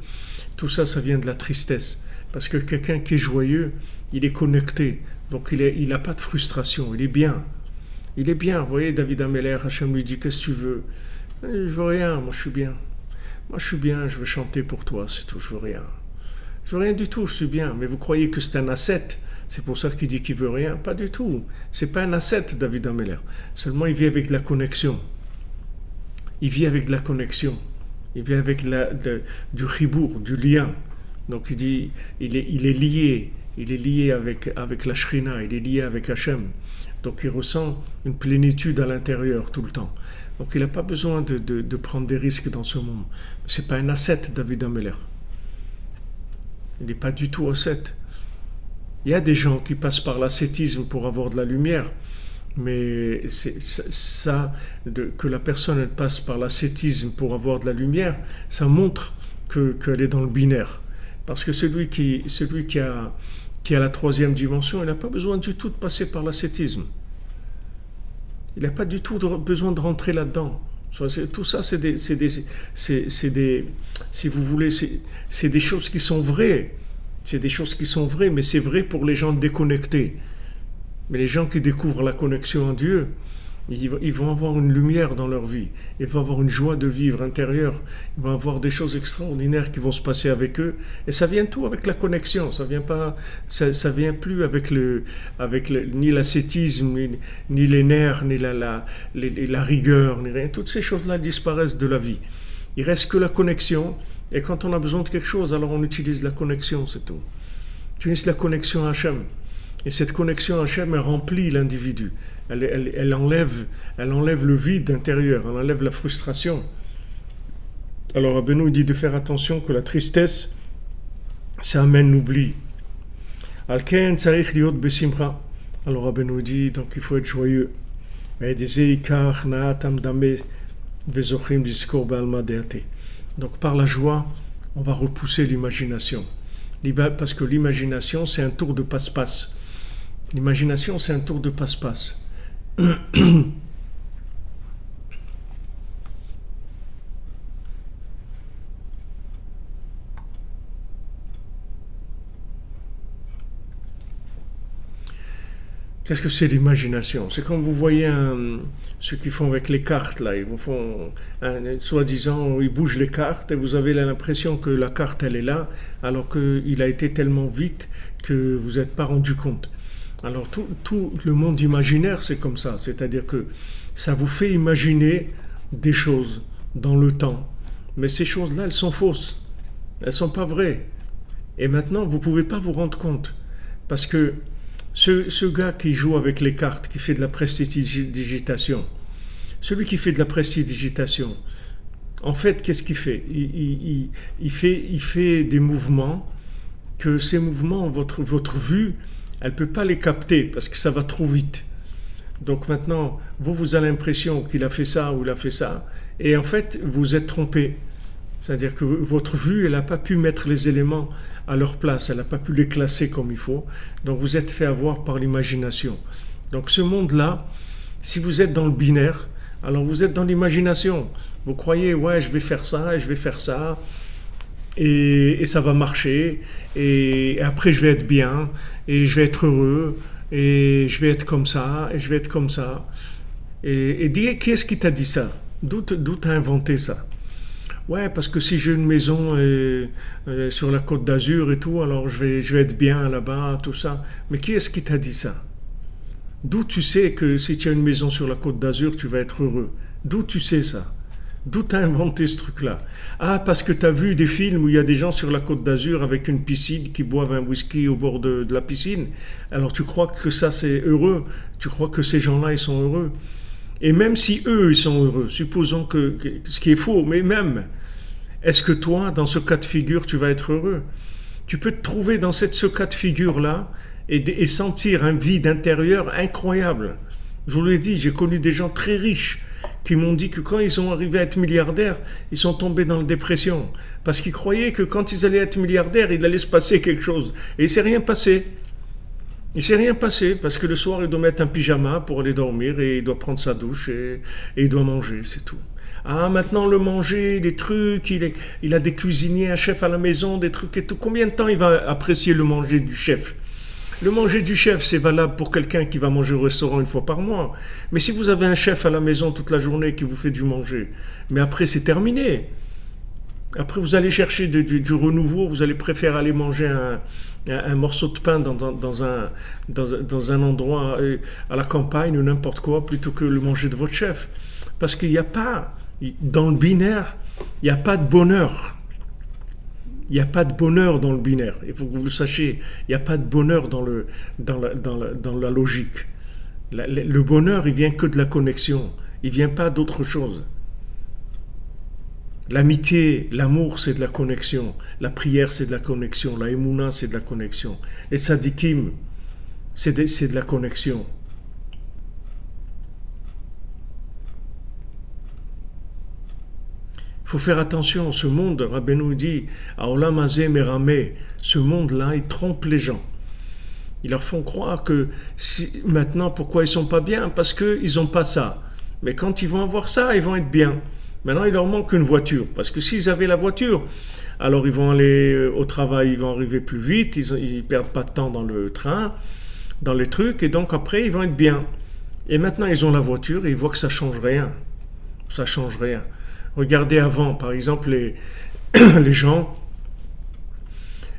Tout ça, ça vient de la tristesse. Parce que quelqu'un qui est joyeux, il est connecté. Donc il n'a pas de frustration, il est bien. Il est bien. Vous voyez, David Ameller, Hachem lui dit, qu'est-ce que tu veux ? Je veux rien, moi je suis bien. Moi je suis bien, je veux chanter pour toi, c'est tout, je veux rien. Je veux rien du tout, je suis bien. Mais vous croyez que c'est un ascète ? C'est pour ça qu'il dit qu'il veut rien ? Pas du tout. C'est pas un ascète, David Ameller. Seulement il vit avec la connexion. Il vit avec de la connexion. Il vient avec du chibour, du lien. Donc il dit, il est lié avec la Shrina, il est lié avec Hachem. Donc il ressent une plénitude à l'intérieur tout le temps. Donc il n'a pas besoin de prendre des risques dans ce monde. Ce n'est pas un ascète, David Ameller. Il n'est pas du tout ascète. Il y a des gens qui passent par l'ascétisme pour avoir de la lumière. Mais que la personne elle passe par l'ascétisme pour avoir de la lumière, ça montre qu'elle est dans le binaire. Parce que celui qui a la troisième dimension, il n'a pas besoin du tout de passer par l'ascétisme. Il n'a pas du tout besoin de rentrer là-dedans. Tout ça, c'est des si vous voulez, c'est des choses qui sont vraies. C'est des choses qui sont vraies, mais c'est vrai pour les gens déconnectés. Mais les gens qui découvrent la connexion en Dieu, Ils vont avoir une lumière dans leur vie. Ils vont avoir une joie de vivre intérieure. Ils vont avoir des choses extraordinaires qui vont se passer avec eux. Et ça vient tout avec la connexion. Ça vient pas, ça vient plus ni l'ascétisme, ni les nerfs, ni la rigueur, ni rien. Toutes ces choses-là disparaissent de la vie. Il reste que la connexion. Et quand on a besoin de quelque chose, alors on utilise la connexion, c'est tout. On utilise la connexion à Hachem. Et cette connexion à Hachem, elle remplit l'individu. Elle enlève le vide intérieur, elle enlève la frustration. Alors Rabbeinu dit de faire attention que la tristesse, ça amène l'oubli. Alken tzarich liot besimcha. Alors Rabbeinu dit donc il faut être joyeux. Donc par la joie, on va repousser l'imagination. Parce que l'imagination, c'est un tour de passe-passe. L'imagination, c'est un tour de passe-passe. Qu'est-ce que c'est l'imagination? C'est comme vous voyez ceux qui font avec les cartes, là. Ils vous font, soi-disant, ils bougent les cartes et vous avez l'impression que la carte, elle est là, alors qu'il a été tellement vite que vous n'êtes pas rendu compte. Alors tout le monde imaginaire, c'est comme ça. C'est-à-dire que ça vous fait imaginer des choses dans le temps. Mais ces choses-là, elles sont fausses. Elles ne sont pas vraies. Et maintenant, vous ne pouvez pas vous rendre compte. Parce que ce gars qui joue avec les cartes, qui fait de la prestidigitation, celui qui fait de la prestidigitation, en fait, qu'est-ce qu'il fait? Il fait des mouvements que ces mouvements, votre vue, elle ne peut pas les capter parce que ça va trop vite. Donc maintenant, vous avez l'impression qu'il a fait ça ou il a fait ça, et en fait, vous êtes trompé. C'est-à-dire que votre vue, elle n'a pas pu mettre les éléments à leur place, elle n'a pas pu les classer comme il faut. Donc vous êtes fait avoir par l'imagination. Donc ce monde-là, si vous êtes dans le binaire, alors vous êtes dans l'imagination. Vous croyez, ouais, je vais faire ça, et je vais faire ça, et ça va marcher, et après je vais être bien, et je vais être heureux, et je vais être comme ça, et je vais être comme ça. Et dis, qui est-ce qui t'a dit ça? D'où t'as inventé ça? Ouais, parce que si j'ai une maison sur la Côte d'Azur et tout, alors je vais être bien là-bas, tout ça. Mais qui est-ce qui t'a dit ça? D'où tu sais que si tu as une maison sur la Côte d'Azur, tu vas être heureux? D'où tu sais ça? D'où t'as inventé ce truc-là? Ah, parce que t'as vu des films où il y a des gens sur la Côte d'Azur avec une piscine qui boivent un whisky au bord de la piscine. Alors tu crois que ça c'est heureux? Tu crois que ces gens-là ils sont heureux? Et même si eux ils sont heureux, supposons que ce qui est faux, mais même, est-ce que toi, dans ce cas de figure, tu vas être heureux? Tu peux te trouver dans ce cas de figure-là et sentir un vide intérieur incroyable. Je vous l'ai dit, j'ai connu des gens très riches qui m'ont dit que quand ils sont arrivés à être milliardaires, ils sont tombés dans la dépression. Parce qu'ils croyaient que quand ils allaient être milliardaires, il allait se passer quelque chose. Et il ne s'est rien passé. Il ne s'est rien passé parce que le soir, il doit mettre un pyjama pour aller dormir et il doit prendre sa douche et il doit manger, c'est tout. Ah, maintenant le manger, des trucs, il a des cuisiniers, un chef à la maison, des trucs et tout. Combien de temps il va apprécier le manger du chef? Le manger du chef, c'est valable pour quelqu'un qui va manger au restaurant une fois par mois. Mais si vous avez un chef à la maison toute la journée qui vous fait du manger, mais après c'est terminé. Après vous allez chercher du renouveau, vous allez préférer aller manger un morceau de pain dans un endroit à la campagne ou n'importe quoi plutôt que le manger de votre chef. Parce qu'il n'y a pas, dans le binaire, il n'y a pas de bonheur. Il n'y a pas de bonheur dans le binaire. Il faut que vous le sachiez. Il n'y a pas de bonheur dans la logique. Le bonheur, il vient que de la connexion. Il ne vient pas d'autre chose. L'amitié, l'amour, c'est de la connexion. La prière, c'est de la connexion. La émouna, c'est de la connexion. Les tzadikim, c'est de la connexion. Il faut faire attention, ce monde, Rabbeinu dit, Aolam Hazeh Merame, ce monde-là, il trompe les gens. Ils leur font croire que maintenant, pourquoi ils ne sont pas bien? Parce qu'ils n'ont pas ça. Mais quand ils vont avoir ça, ils vont être bien. Maintenant, il leur manque une voiture. Parce que s'ils avaient la voiture, alors ils vont aller au travail, ils vont arriver plus vite, ils ne perdent pas de temps dans le train, dans les trucs, et donc après, ils vont être bien. Et maintenant, ils ont la voiture et ils voient que ça change rien. Ça change rien. Regardez avant, par exemple, les gens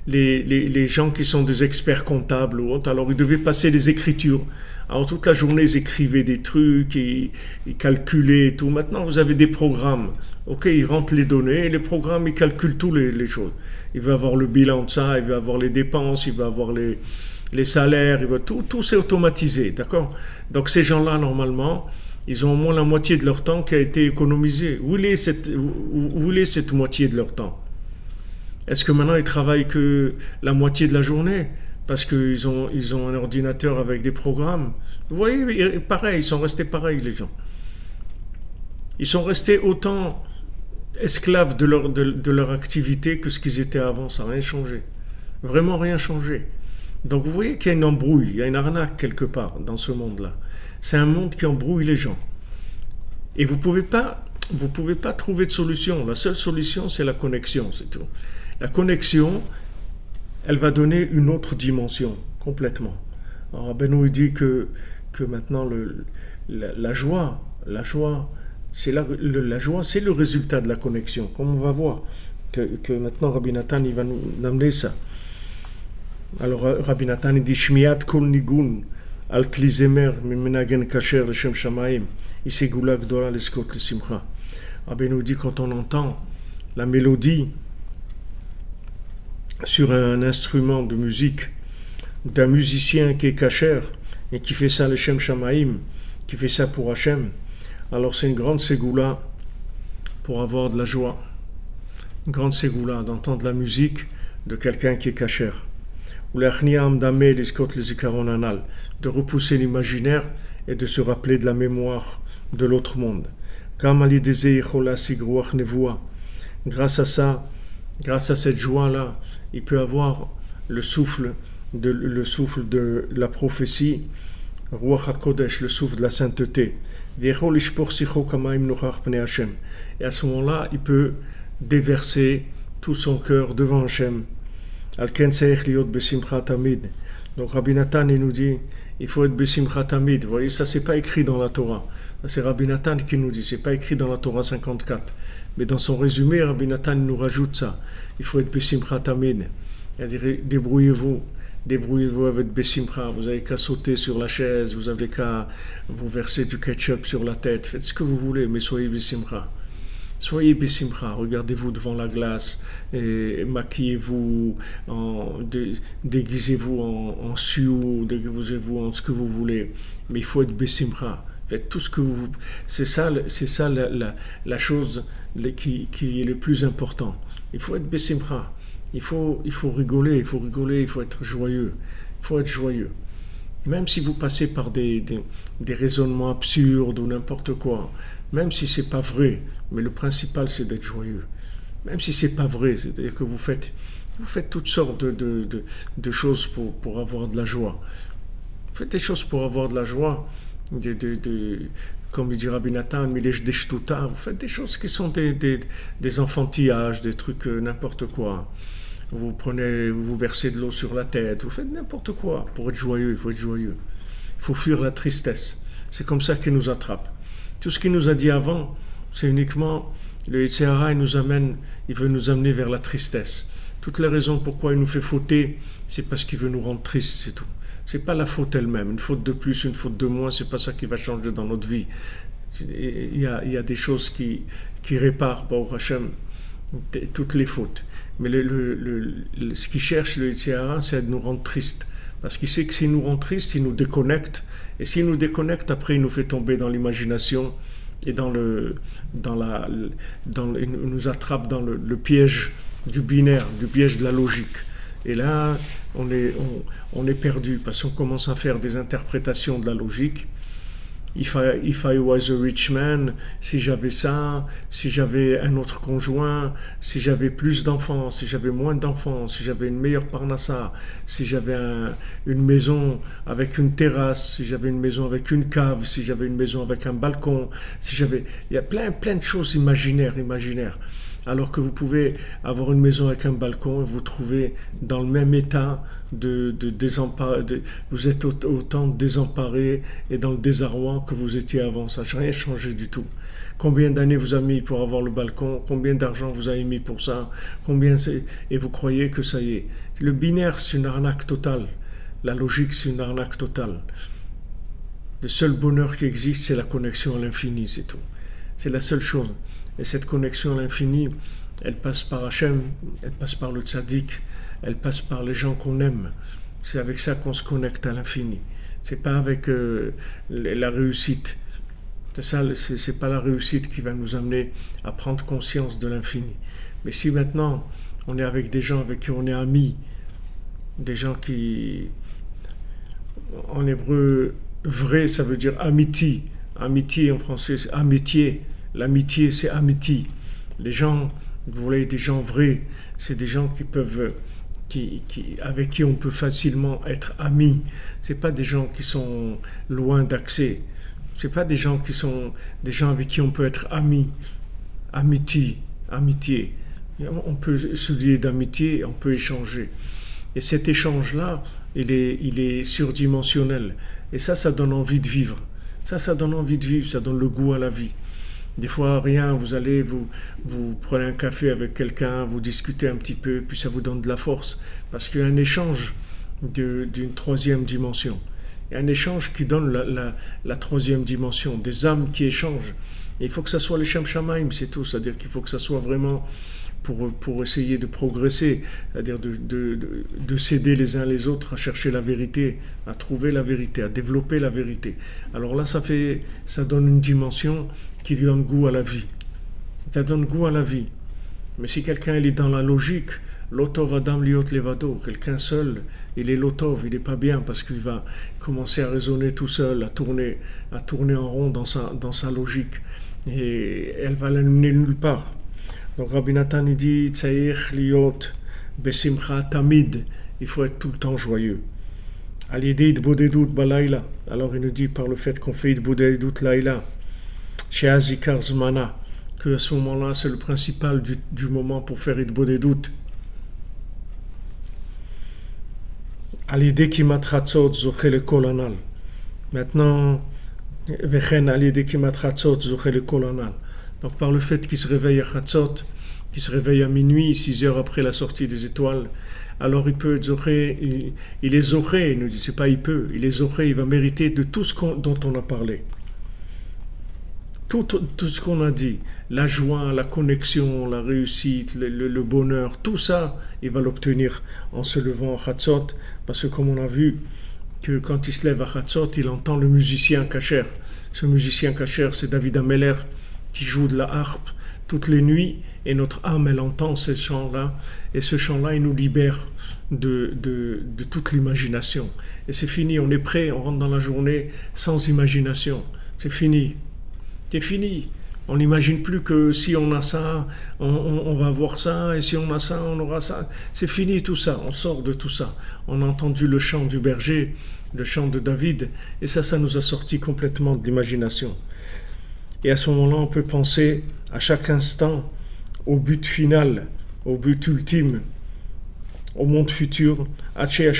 les gens qui sont des experts comptables ou autres, alors ils devaient passer les écritures. Alors toute la journée, ils écrivaient des trucs, ils calculaient et tout. Maintenant, vous avez des programmes. Ok, ils rentrent les données, et les programmes, ils calculent toutes les choses. Il va avoir le bilan de ça, il va avoir les dépenses, il va avoir les salaires, tout c'est automatisé, d'accord? Donc ces gens-là, normalement, ils ont au moins la moitié de leur temps qui a été économisé. Où est cette moitié de leur temps? Est-ce que maintenant ils travaillent que la moitié de la journée parce qu'ils ont un ordinateur avec des programmes? Vous voyez, pareil, ils sont restés pareils les gens. Ils sont restés autant esclaves de leur activité que ce qu'ils étaient avant, ça n'a rien changé. Vraiment rien changé. Donc vous voyez qu'il y a une embrouille, il y a une arnaque quelque part dans ce monde-là. C'est un monde qui embrouille les gens. Et vous pouvez pas trouver de solution. La seule solution, c'est la connexion, c'est tout. La connexion, elle va donner une autre dimension, complètement. Alors Benoît dit que maintenant la joie, c'est la joie, c'est le résultat de la connexion, comme on va voir, que maintenant Rabbi Nathan, il va nous amener ça. Alors Rabbi Nathan, il dit Shmiat kol nigun al klizemer mimenagen kasher l'shem shamayim isegula gdola leskot l'simcha. Rabbi nous dit quand on entend la mélodie sur un instrument de musique d'un musicien qui est kasher et qui fait ça l'shem shamayim, qui fait ça pour Hachem, alors c'est une grande ségoula pour avoir de la joie. Une grande ségoula d'entendre la musique de quelqu'un qui est kasher. Ou de repousser l'imaginaire et de se rappeler de la mémoire de l'autre monde. Grâce à ça, grâce à cette joie-là, il peut avoir le souffle de la prophétie, Ruach HaKodesh, le souffle de la sainteté. Et à ce moment-là, il peut déverser tout son cœur devant Hachem. Donc Rabbi Nathan il nous dit il faut être besimcha tamid. Vous voyez, ça c'est pas écrit dans la Torah. C'est Rabbi Nathan qui nous dit, c'est pas écrit dans la Torah 54. Mais dans son résumé, Rabbi Nathan nous rajoute ça. Il faut être besimcha tamid. C'est-à-dire débrouillez-vous avec besimcha. Vous avez qu'à sauter sur la chaise, vous avez qu'à vous verser du ketchup sur la tête. Faites ce que vous voulez, mais soyez besimcha. Soyez besimcha, regardez-vous devant la glace, et maquillez-vous, déguisez-vous en sioux, déguisez-vous en ce que vous voulez. Mais il faut être besimcha. Faites tout ce que vous... C'est ça la chose qui est le plus important. Il faut être besimcha. Il faut rigoler, il faut être joyeux. Il faut être joyeux. Même si vous passez par des raisonnements absurdes ou n'importe quoi, même si c'est pas vrai, mais le principal c'est d'être joyeux. Même si c'est pas vrai, c'est-à-dire que vous faites toutes sortes de choses pour avoir de la joie. Vous faites des choses pour avoir de la joie, comme il dit Rabbi Nathan, des shtuta, vous faites des choses qui sont des enfantillages, des trucs n'importe quoi. Vous versez de l'eau sur la tête, vous faites n'importe quoi. Pour être joyeux, il faut être joyeux. Il faut fuir la tristesse. C'est comme ça qu'il nous attrape. Tout ce qu'il nous a dit avant, c'est uniquement le Yetzer Hara, il veut nous amener vers la tristesse. Toutes les raisons pourquoi il nous fait fauter, c'est parce qu'il veut nous rendre tristes, c'est tout. C'est pas la faute elle-même. Une faute de plus, une faute de moins, c'est pas ça qui va changer dans notre vie. Il y a des choses qui réparent, Baruch Hashem, toutes les fautes. Mais ce qu'il cherche, le Yetzer Hara, c'est de nous rendre tristes. Parce qu'il sait que s'il nous rend tristes, il nous déconnecte. Et s'il nous déconnecte, après, il nous fait tomber dans l'imagination et il nous attrape dans le piège du binaire, du piège de la logique. Et là, on est perdu parce qu'on commence à faire des interprétations de la logique. If I was a rich man, si j'avais ça, si j'avais un autre conjoint, si j'avais plus d'enfants, si j'avais moins d'enfants, si j'avais une meilleure parnassa, si j'avais une maison avec une terrasse, si j'avais une maison avec une cave, si j'avais une maison avec un balcon, il y a plein de choses imaginaires. alors que vous pouvez avoir une maison avec un balcon et vous trouvez dans le même état de désemparé, vous êtes autant désemparé et dans le désarroi que vous étiez avant. Ça n'a rien changé du tout. Combien d'années vous avez mis pour avoir le balcon? Combien d'argent vous avez mis pour ça? Et vous croyez que ça y est. Le binaire, c'est une arnaque totale. La logique, c'est une arnaque totale. Le seul bonheur qui existe, c'est la connexion à l'infini, c'est tout. C'est la seule chose. Et cette connexion à l'infini, elle passe par Hachem, elle passe par le tzaddik, elle passe par les gens qu'on aime. C'est avec ça qu'on se connecte à l'infini. C'est pas avec la réussite. C'est pas la réussite qui va nous amener à prendre conscience de l'infini. Mais si maintenant on est avec des gens avec qui on est amis, des gens qui, en hébreu, vrai, ça veut dire amitié. Amitié en français, c'est amitié. L'amitié, c'est amitié. Les gens, vous voyez, des gens vrais, c'est des gens qui peuvent, avec qui on peut facilement être amis. C'est pas des gens qui sont loin d'accès. C'est pas des gens qui sont des gens avec qui on peut être amis. Amitié. On peut se lier d'amitié, on peut échanger. Et cet échange-là, il est surdimensionnel. Et ça donne envie de vivre. Ça donne envie de vivre, ça donne le goût à la vie. Des fois, rien, vous allez, vous prenez un café avec quelqu'un, vous discutez un petit peu, puis ça vous donne de la force. Parce qu'il y a un échange d'une troisième dimension. Il y a un échange qui donne la troisième dimension, des âmes qui échangent. Et il faut que ça soit les Shem Shamaim, c'est tout. C'est-à-dire qu'il faut que ça soit vraiment pour essayer de progresser, c'est-à-dire de s'aider les uns les autres à chercher la vérité, à trouver la vérité, à développer la vérité. Alors là, ça donne une dimension qui donne goût à la vie. Ça donne goût à la vie. Mais si quelqu'un il est dans la logique, l'otov adam liot levado, quelqu'un seul, il est l'otov, il n'est pas bien parce qu'il va commencer à raisonner tout seul, à tourner en rond dans sa logique. Et elle va l'amener nulle part. Donc Rabbi Nathan il dit Tsaïr liot besimcha tamid, il faut être tout le temps joyeux. Al-yedi idbodedut balayla, alors il nous dit par le fait qu'on fait idbodedut laïla, chez Azikar Zmana, que à ce moment-là c'est le principal du moment pour faire idbodedut. Al-yedi kimat chatzot zoché le kol anal. Maintenant, vechen al-yedi kimat chatzot zoché le kol anal. Donc par le fait qu'il se réveille à Chatzot, qu'il se réveille à minuit, 6 heures après la sortie des étoiles, alors il peut zocher, il est zoché, il ne dit c'est pas il peut, il est zoché, il va mériter de tout ce dont on a parlé. Tout ce qu'on a dit, la joie, la connexion, la réussite, le bonheur, tout ça, il va l'obtenir en se levant à Chatzot, parce que comme on a vu, que quand il se lève à Chatzot, il entend le musicien kasher. Ce musicien kasher, c'est David Ameller, qui joue de la harpe toutes les nuits, et notre âme, elle entend ces chants-là, et ce chant-là, il nous libère de toute l'imagination. Et c'est fini, on est prêt, on rentre dans la journée sans imagination. C'est fini. C'est fini. On n'imagine plus que si on a ça, on va avoir ça, et si on a ça, on aura ça. C'est fini tout ça, on sort de tout ça. On a entendu le chant du berger, le chant de David, et ça nous a sorti complètement de l'imagination. Et à ce moment-là, on peut penser à chaque instant au but final, au but ultime, au monde futur, jusqu'à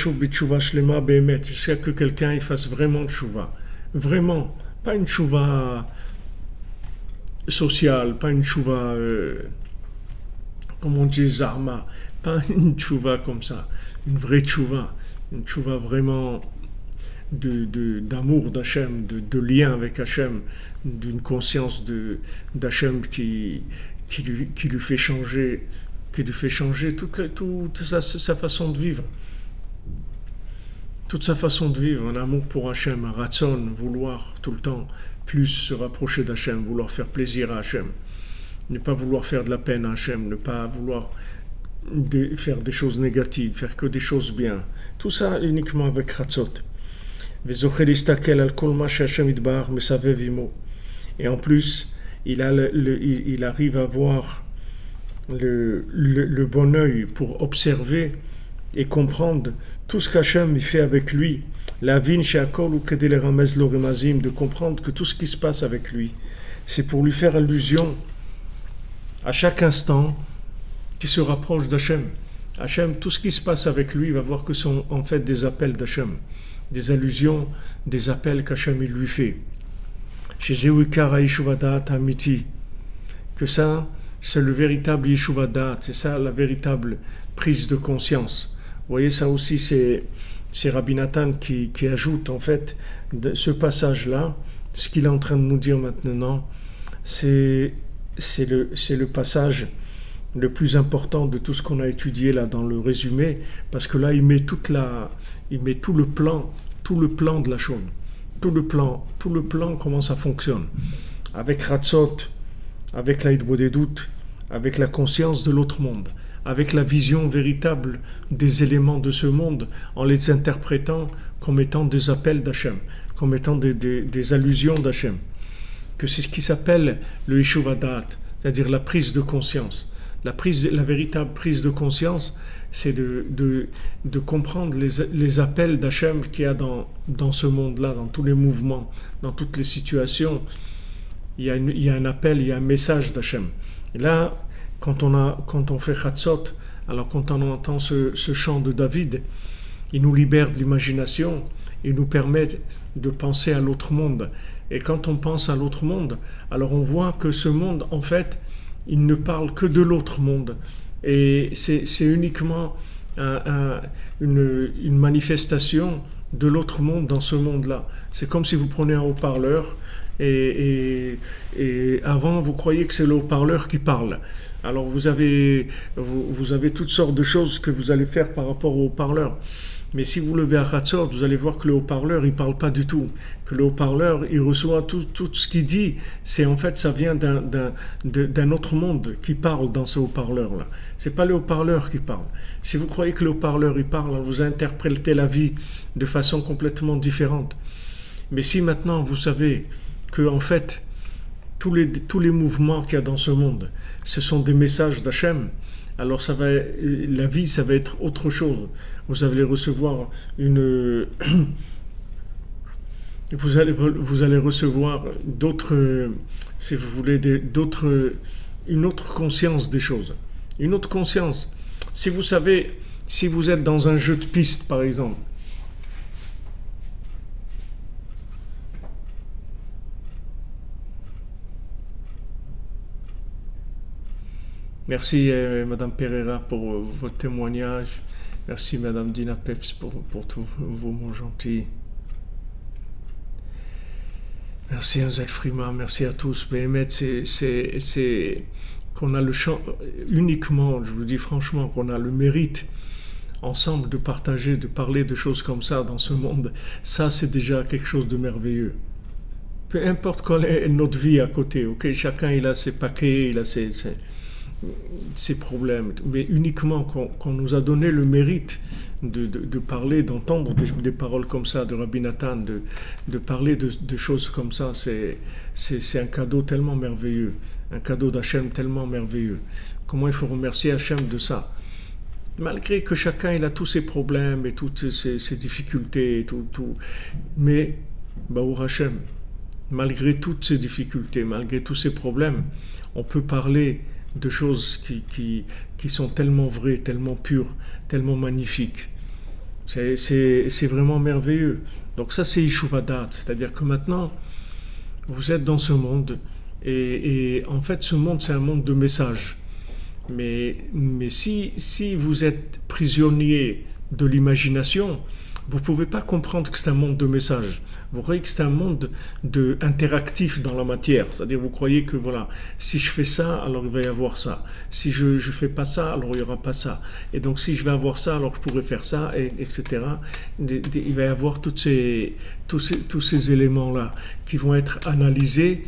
que quelqu'un il fasse vraiment de tchouva. Vraiment, pas une tchouva sociale, pas une tchouva, comme on dit, zarma, pas une tchouva comme ça, une vraie tchouva, une tchouva vraiment d'amour d'Hachem, de lien avec Hachem, d'une conscience d'Hachem qui lui fait changer toute sa façon de vivre. Toute sa façon de vivre, un amour pour Hachem, un ratson, vouloir tout le temps plus se rapprocher d'Hachem, vouloir faire plaisir à Hachem, ne pas vouloir faire de la peine à Hachem, ne pas vouloir faire des choses négatives, faire que des choses bien. Tout ça uniquement avec ratzot. Et en plus, il arrive à avoir le bon œil pour observer et comprendre tout ce qu'Hachem fait avec lui. De comprendre que tout ce qui se passe avec lui, c'est pour lui faire allusion à chaque instant, qui se rapproche d'Hachem. Hachem, tout ce qui se passe avec lui, il va voir que ce sont en fait des appels d'Hachem, des allusions, des appels qu'Hachem il lui fait. Chez Zéwikar Yeshuvadat Amiti, que ça, c'est le véritable Yeshuvadat, c'est ça la véritable prise de conscience. Vous voyez, ça aussi, c'est Rabbi Nathan qui ajoute en fait ce passage-là. Ce qu'il est en train de nous dire maintenant, c'est le passage le plus important de tout ce qu'on a étudié là dans le résumé, parce que là il met tout le plan de la chose, tout le plan comment ça fonctionne, avec Ratzot, avec la Hidbodedut, avec la conscience de l'autre monde, avec la vision véritable des éléments de ce monde, en les interprétant comme étant des appels d'Hachem, comme étant des allusions d'Hachem, que c'est ce qui s'appelle le Yeshuvadat, c'est-à-dire la prise de conscience. La véritable prise de conscience, c'est de comprendre les appels d'Hachem qu'il y a dans ce monde-là, dans tous les mouvements, dans toutes les situations. Il y a un appel, il y a un message d'Hachem. Et là, quand on fait Chatzot, alors quand on entend ce chant de David, il nous libère de l'imagination, il nous permet de penser à l'autre monde. Et quand on pense à l'autre monde, alors on voit que ce monde, en fait, il ne parle que de l'autre monde. Et c'est uniquement une manifestation de l'autre monde dans ce monde-là. C'est comme si vous prenez un haut-parleur et avant, vous croyez que c'est le haut-parleur qui parle. Alors vous avez toutes sortes de choses que vous allez faire par rapport au haut-parleur. Mais si vous levez à Chatzot, vous allez voir que le haut-parleur, il ne parle pas du tout. Que le haut-parleur, il reçoit tout ce qu'il dit. C'est en fait, ça vient d'un autre monde qui parle dans ce haut-parleur-là. Ce n'est pas le haut-parleur qui parle. Si vous croyez que le haut-parleur, il parle, vous interprétez la vie de façon complètement différente. Mais si maintenant, vous savez que, en fait, tous les mouvements qu'il y a dans ce monde, ce sont des messages d'Hachem, alors la vie, ça va être autre chose. Vous allez recevoir vous allez recevoir d'autres, si vous voulez, une autre conscience des choses. Une autre conscience. Si vous savez, si vous êtes dans un jeu de piste, par exemple, merci Madame Pereira pour votre témoignage. Merci Madame Dina Peps pour tous vos mots gentils. Merci Ansel Frima, merci à tous. Béhémet, c'est qu'on a le champ uniquement, je vous dis franchement, qu'on a le mérite ensemble de partager, de parler de choses comme ça dans ce monde. Ça, c'est déjà quelque chose de merveilleux. Peu importe quelle est notre vie à côté, ok, chacun il a ses paquets, il a ses problèmes, mais uniquement qu'on nous a donné le mérite de parler, d'entendre des paroles comme ça de Rabbi Nathan, de parler de choses comme ça, c'est un cadeau tellement merveilleux, un cadeau d'Hachem tellement merveilleux. Comment il faut remercier Hachem de ça, malgré que chacun il a tous ses problèmes et toutes ses difficultés et tout, mais Baruch Hachem, malgré toutes ces difficultés, malgré tous ces problèmes, on peut parler de choses qui sont tellement vraies, tellement pures, tellement magnifiques. C'est vraiment merveilleux. Donc ça, c'est Yeshuvadat, c'est-à-dire que maintenant, vous êtes dans ce monde, et en fait, ce monde, c'est un monde de messages. Mais si vous êtes prisonnier de l'imagination, vous ne pouvez pas comprendre que c'est un monde de messages. Vous croyez que c'est un monde interactif dans la matière. C'est-à-dire, vous croyez que, voilà, si je fais ça, alors il va y avoir ça. Si je ne fais pas ça, alors il n'y aura pas ça. Et donc, si je vais avoir ça, alors je pourrais faire ça, etc. Il va y avoir tous ces éléments-là qui vont être analysés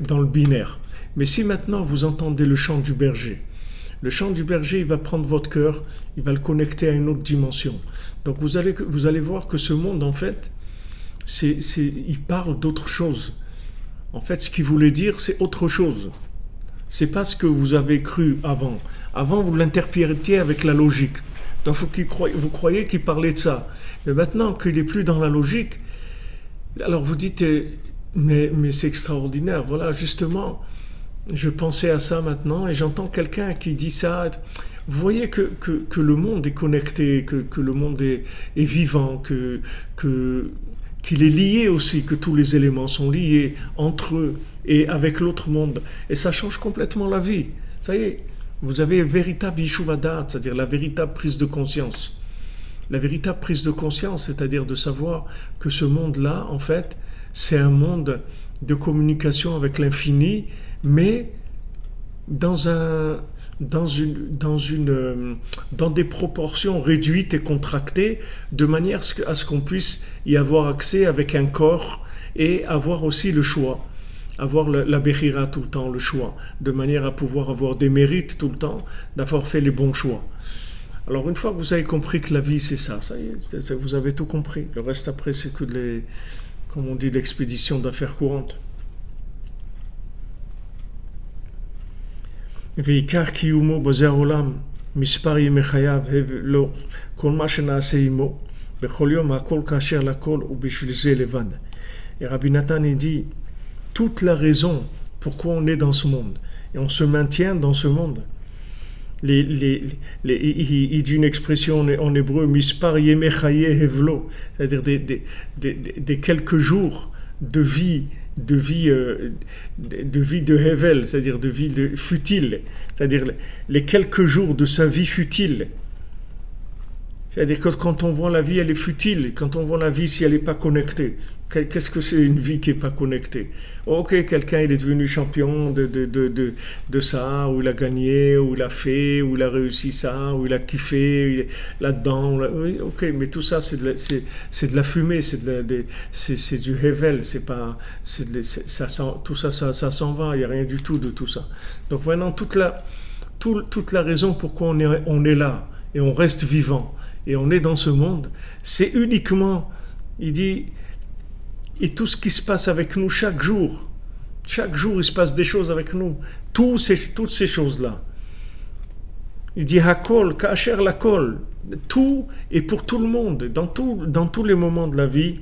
dans le binaire. Mais si maintenant, vous entendez le chant du berger, le chant du berger, il va prendre votre cœur, il va le connecter à une autre dimension. Donc, vous allez voir que ce monde, en fait, il parle d'autre chose. En fait, ce qu'il voulait dire, c'est autre chose. C'est pas ce que vous avez cru avant. Avant, vous l'interprétiez avec la logique. Donc, vous croyez qu'il parlait de ça. Mais maintenant qu'il n'est plus dans la logique, alors vous dites, mais c'est extraordinaire. Voilà, justement, je pensais à ça maintenant et j'entends quelqu'un qui dit ça. Vous voyez que le monde est connecté, que le monde est vivant, que, qu'il est lié aussi, que tous les éléments sont liés entre eux et avec l'autre monde. Et ça change complètement la vie. Ça y est, vous avez une véritable yishuvadat, c'est-à-dire la véritable prise de conscience. La véritable prise de conscience, c'est-à-dire de savoir que ce monde-là, en fait, c'est un monde de communication avec l'infini, mais dans un, dans des proportions réduites et contractées, de manière à ce qu'on puisse y avoir accès avec un corps et avoir aussi le choix. Avoir la Bechira tout le temps, le choix, de manière à pouvoir avoir des mérites tout le temps, d'avoir fait les bons choix. Alors une fois que vous avez compris que la vie c'est ça, ça y est, vous avez tout compris. Le reste après c'est que comme on dit, l'expédition d'affaires courantes. ועיקר קיומו בזה העולם, מספר ימי חייו לו, כל מה שנעשה עמו, בכל יום הכל כאשר לכל ובשביל זה לבד. Et Rabbi Nathan il dit, toute la raison pourquoi on est dans ce monde, et on se maintient dans ce monde, il dit une expression en hébreu, mispar yemei chaye hevlo, c'est-à-dire des quelques jours de vie de Hevel, c'est-à-dire de vie futile, c'est-à-dire les quelques jours de sa vie futile. C'est-à-dire que quand on voit la vie, elle est futile. Quand on voit la vie, si elle n'est pas connectée, qu'est-ce que c'est une vie qui n'est pas connectée? Ok, quelqu'un il est devenu champion de ça, ou il a gagné, ou il a fait, ou il a réussi ça, ou il a kiffé là-dedans. Oui, ok, mais tout ça, c'est de la fumée, c'est du Hevel, c'est pas, tout ça, ça s'en va, il n'y a rien du tout de tout ça. Donc maintenant, toute la raison pourquoi on est là, et on reste vivant, et on est dans ce monde, c'est uniquement, il dit, et tout ce qui se passe avec nous chaque jour il se passe des choses avec nous, toutes ces choses-là. Il dit Hakol, Kacher Lakol, tout et pour tout le monde, dans tous les moments de la vie,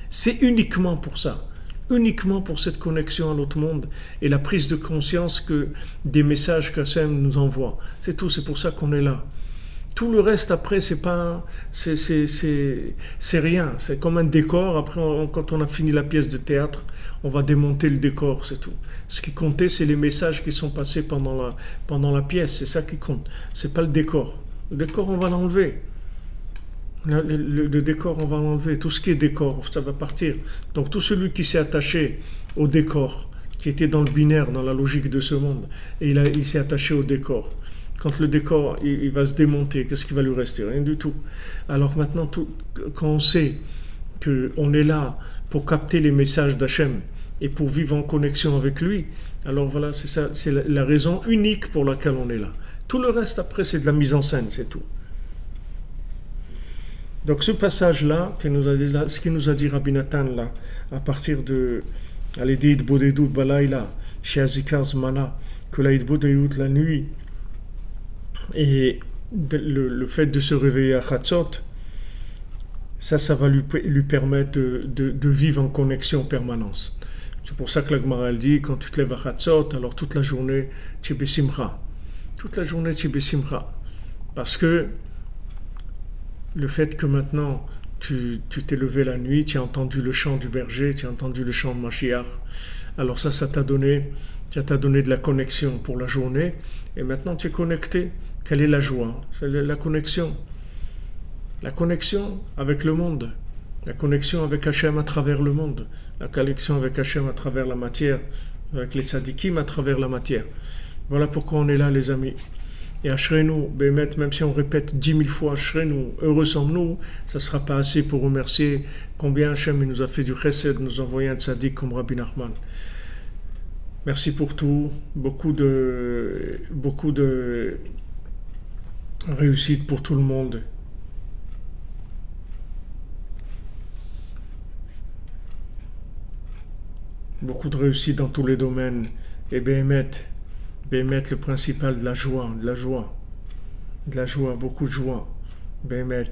c'est uniquement pour ça, uniquement pour cette connexion à l'autre monde et la prise de conscience que des messages qu'Hachem nous envoie. C'est tout, c'est pour ça qu'on est là. Tout le reste après c'est rien, c'est comme un décor. Après quand on a fini la pièce de théâtre, on va démonter le décor, c'est tout. Ce qui comptait c'est les messages qui sont passés pendant la pièce, c'est ça qui compte. C'est pas le décor. Le décor on va l'enlever. Le décor on va l'enlever. Tout ce qui est décor ça va partir. Donc tout celui qui s'est attaché au décor, qui était dans le binaire, dans la logique de ce monde, et il s'est attaché au décor. Quand le décor il va se démonter, qu'est-ce qui va lui rester? Rien du tout. Alors maintenant, quand on sait qu'on est là pour capter les messages d'Hachem et pour vivre en connexion avec lui, alors voilà, c'est ça, c'est la raison unique pour laquelle on est là. Tout le reste après, c'est de la mise en scène, c'est tout. Donc ce passage-là, ce qu'il nous a dit Rabbi Nathan là, à partir de Al-Edid Bodedut Balayla, chez Azikar Zmana, que la Bodedut la nuit, et le fait de se réveiller à Chatzot, ça va lui permettre de vivre en connexion permanente. C'est pour ça que la Gemara dit, quand tu te lèves à Chatzot, alors toute la journée, tu es besimcha. Toute la journée, tu es besimcha. Parce que le fait que maintenant, tu t'es levé la nuit, tu as entendu le chant du berger, tu as entendu le chant de Mashiach, alors ça t'a donné de la connexion pour la journée, et maintenant tu es connecté. Quelle est la joie? C'est la connexion. La connexion avec le monde. La connexion avec Hachem à travers le monde. La connexion avec Hachem à travers la matière. Avec les tzadikim à travers la matière. Voilà pourquoi on est là, les amis. Et Ashrenu, Bémet, même si on répète 10 000 fois Ashrenu, heureux sommes-nous, ça ne sera pas assez pour remercier combien Hachem nous a fait du chesed, nous a envoyé un tzadik comme Rabbi Nachman. Merci pour tout. Beaucoup de réussite pour tout le monde. Beaucoup de réussite dans tous les domaines. Et Béhémet, le principal de la joie, beaucoup de joie. Béhémet,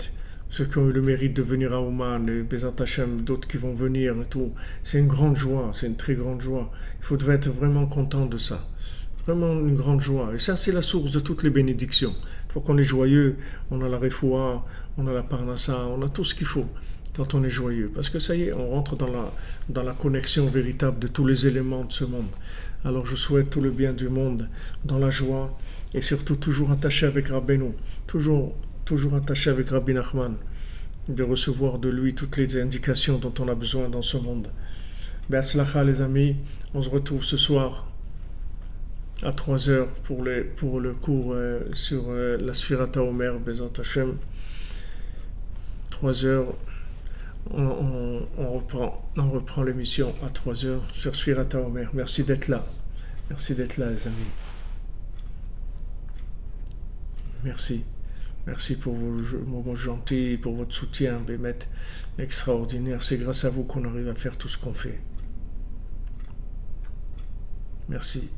ceux qui ont eu le mérite de venir à Oman, les Bezat Hashem, d'autres qui vont venir et tout. C'est une grande joie, c'est une très grande joie. Devait être vraiment content de ça. Vraiment une grande joie. Et ça, c'est la source de toutes les bénédictions. Une fois qu'on est joyeux, on a la refoua, on a la parnassa, on a tout ce qu'il faut quand on est joyeux. Parce que ça y est, on rentre dans la connexion véritable de tous les éléments de ce monde. Alors je souhaite tout le bien du monde, dans la joie, et surtout toujours attaché avec Rabbeinu, toujours attaché avec Rabbi Nachman, de recevoir de lui toutes les indications dont on a besoin dans ce monde. Be'atzlacha les amis, on se retrouve ce soir à 3h pour le cours sur la Sfirata Omer, Bezat Hashem. 3h, on reprend l'émission à 3h sur Sfirata Omer. Merci d'être là. Merci d'être là, les amis. Merci. Merci pour vos mots gentils, pour votre soutien, Bémet, extraordinaire. C'est grâce à vous qu'on arrive à faire tout ce qu'on fait. Merci.